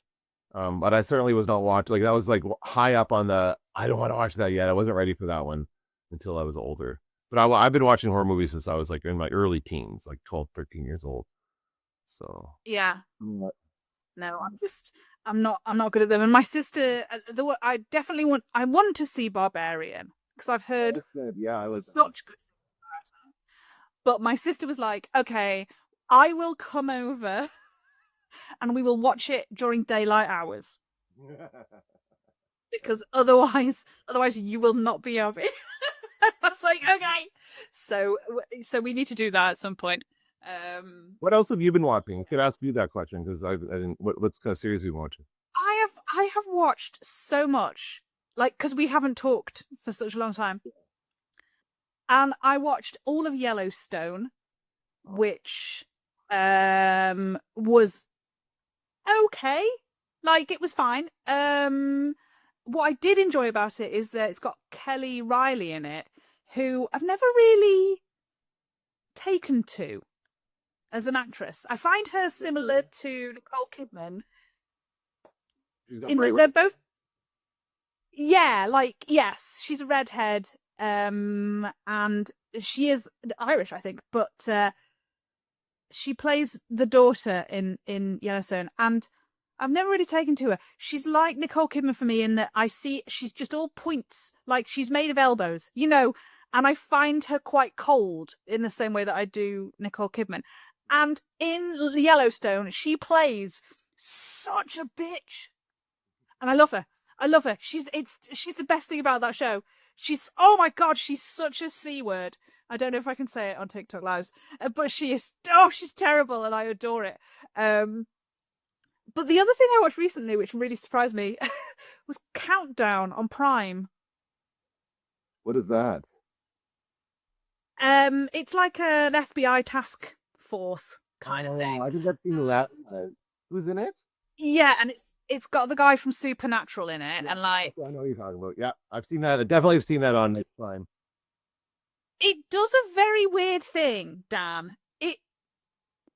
I certainly was not watching. Like that was like high up on the. I don't want to watch that yet. I wasn't ready for that one until I was older. But I've been watching horror movies since I was like in my early teens, like 12, 13 years old. So yeah, no, I'm not good at them. And my sister, I definitely want to see Barbarian because I've heard I was such good things about it. But my sister was like, okay, I will come over and we will watch it during daylight hours. Because otherwise you will not be of it. I was like, okay. So we need to do that at some point. What else have you been watching? I could ask you that question because I didn't. What's kind of series you watching? I have watched so much, like because we haven't talked for such a long time, and I watched all of Yellowstone, which was okay. Like it was fine. What I did enjoy about it is that it's got Kelly Riley in it, who I've never really taken to as an actress. I find her similar to Nicole Kidman in that they're both, yeah, like yes, she's a redhead, and she is Irish, I think, but she plays the daughter in Yellowstone, and I've never really taken to her. She's like Nicole Kidman for me in that I see she's just all points, like she's made of elbows, and I find her quite cold in the same way that I do Nicole Kidman. And in Yellowstone, she plays such a bitch, and I love her. I love her. She's the best thing about that show. Oh my god, she's such a C word. I don't know if I can say it on TikTok lives, but she's terrible, and I adore it. But the other thing I watched recently, which really surprised me, was Countdown on Prime. What is that? It's like an FBI task force kind of thing. I think I've seen that. Who's in it? Yeah, and it's got the guy from Supernatural in it, and like I know what you're talking about. Yeah, I've seen that. I definitely have seen that on Prime. it does a very weird thing, Dan. It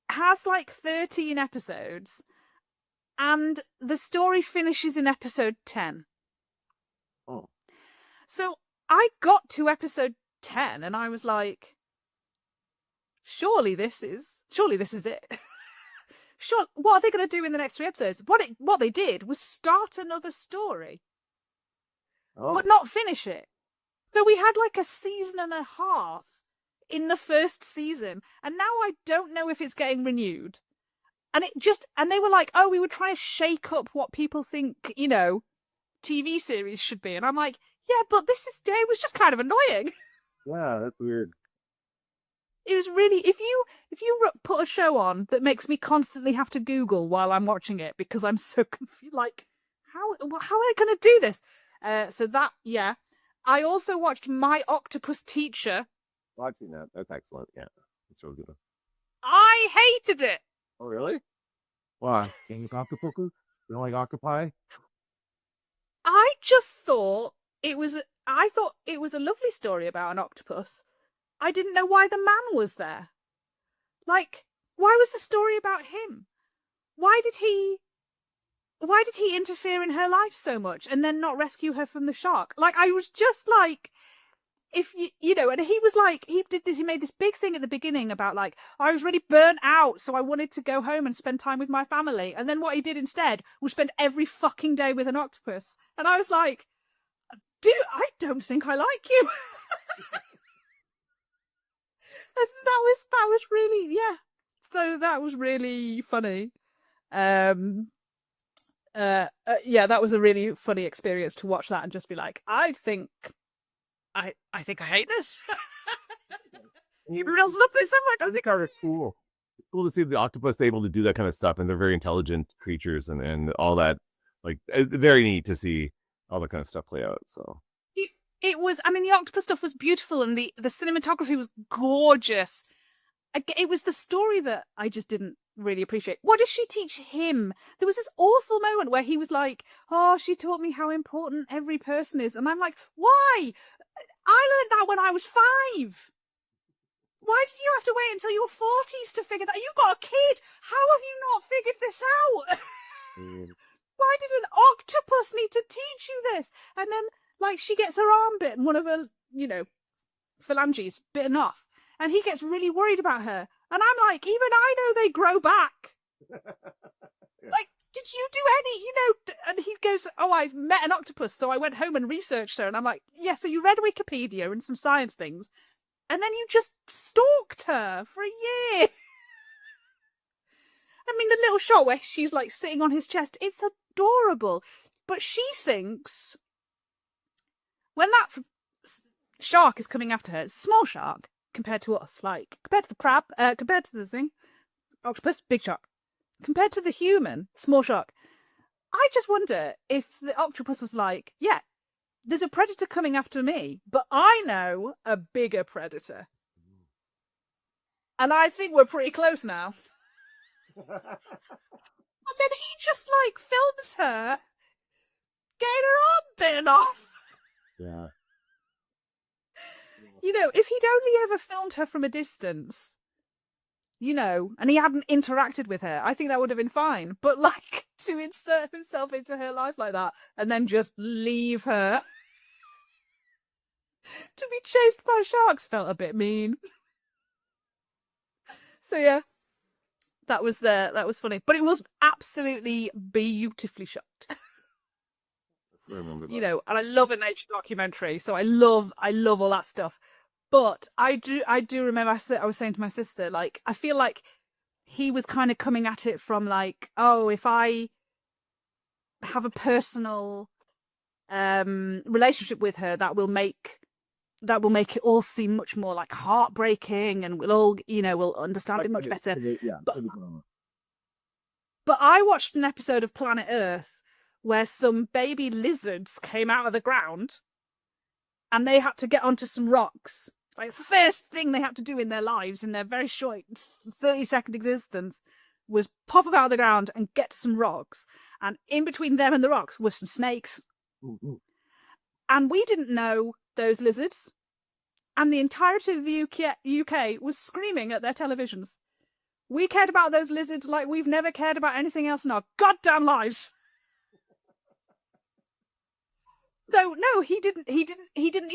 has like 13 episodes, and the story finishes in episode 10. Oh. So I got to episode 10 and I was like, surely this is it. Sure, what are they going to do in the next 3 episodes? What they did was start another story, but not finish it. So we had like a season and a half in the first season, and now I don't know if it's getting renewed. And they were like, oh, we were trying to shake up what people think, TV series should be. And I'm like, yeah, but it was just kind of annoying. Yeah, that's weird. It was really, if you put a show on that makes me constantly have to Google while I'm watching it because I'm so confused, like, how are they going to do this? So that, yeah. I also watched My Octopus Teacher. Well, I've seen that. That's excellent. Yeah, it's real good. I hated it. Oh, really? Why? King of octopus? You don't like octopi? I just thought I thought it was a lovely story about an octopus. I didn't know why the man was there. Like, why was the story about him? Why did he interfere in her life so much and then not rescue her from the shark? Like, I was just like, if and he was like, he made this big thing at the beginning about like, I was really burnt out, so I wanted to go home and spend time with my family. And then what he did instead was spend every fucking day with an octopus. And I was like, dude, I don't think I like you. that was really, yeah. So that was really funny. Yeah, that was a really funny experience to watch that and just be like, I think I hate this. Everyone else loves this so much. I think are cool. It's cool to see the octopus able to do that kind of stuff, and they're very intelligent creatures and all that. Like, it's very neat to see all that kind of stuff play out. So it was. I mean, the octopus stuff was beautiful, and the cinematography was gorgeous. It was the story that I just didn't really appreciate. What does she teach him? There was this awful moment where he was like, oh, she taught me how important every person is. And I'm like, why? I learned that when I was 5. Why did you have to wait until your 40s to figure that? You've got a kid. How have you not figured this out? Why did an octopus need to teach you this? And then, like, she gets her arm bit and one of her, phalanges bitten off. And he gets really worried about her. And I'm like, even I know they grow back. Like, did you do any, and he goes, oh, I've met an octopus, so I went home and researched her. And I'm like, yeah, so you read Wikipedia and some science things, and then you just stalked her for a year. I mean, the little shot where she's like sitting on his chest, it's adorable. But she thinks when that shark is coming after her, it's a small shark, compared to us. Like, compared to the crab, compared to the thing, octopus, big shark. Compared to the human, small shark. I just wonder if the octopus was like, yeah, there's a predator coming after me, but I know a bigger predator. And I think we're pretty close now. And then he just, like, films her getting her arm bitten off. Yeah. You know, if he'd only ever filmed her from a distance, you know, and he hadn't interacted with her, I think that would have been fine. But, like, to insert himself into her life like that and then just leave her to be chased by sharks felt a bit mean. So, yeah, that was funny. But it was absolutely beautifully shot. I remember that. You know, and I love a nature documentary, so I love all that stuff. But I do remember I was saying to my sister, like, I feel like he was kind of coming at it from like, oh, if I have a personal relationship with her, that will make it all seem much more like heartbreaking, and we'll all, you know, we'll understand it much better. Yeah. But I watched an episode of Planet Earth where some baby lizards came out of the ground and they had to get onto some rocks. Like, the first thing they had to do in their lives, in their very short 30-second existence, was pop up out of the ground and get to some rocks. And in between them and the rocks were some snakes. Mm-hmm. And we didn't know those lizards. And the entirety of the UK was screaming at their televisions. We cared about those lizards like we've never cared about anything else in our goddamn lives. So no, he didn't need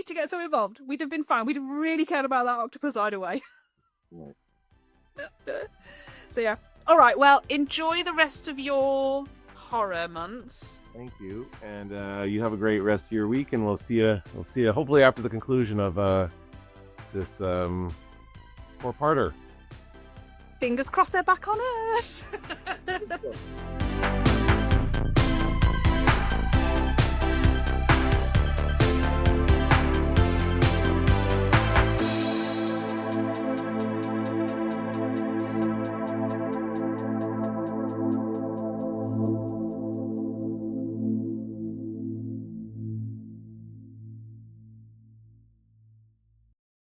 to get so involved. We'd have been fine. We'd have really cared about that octopus either way. Right. So yeah. All right. Well, enjoy the rest of your horror months. Thank you, and you have a great rest of your week, and we'll see you hopefully after the conclusion of this 4-parter. Fingers crossed they're back on Earth.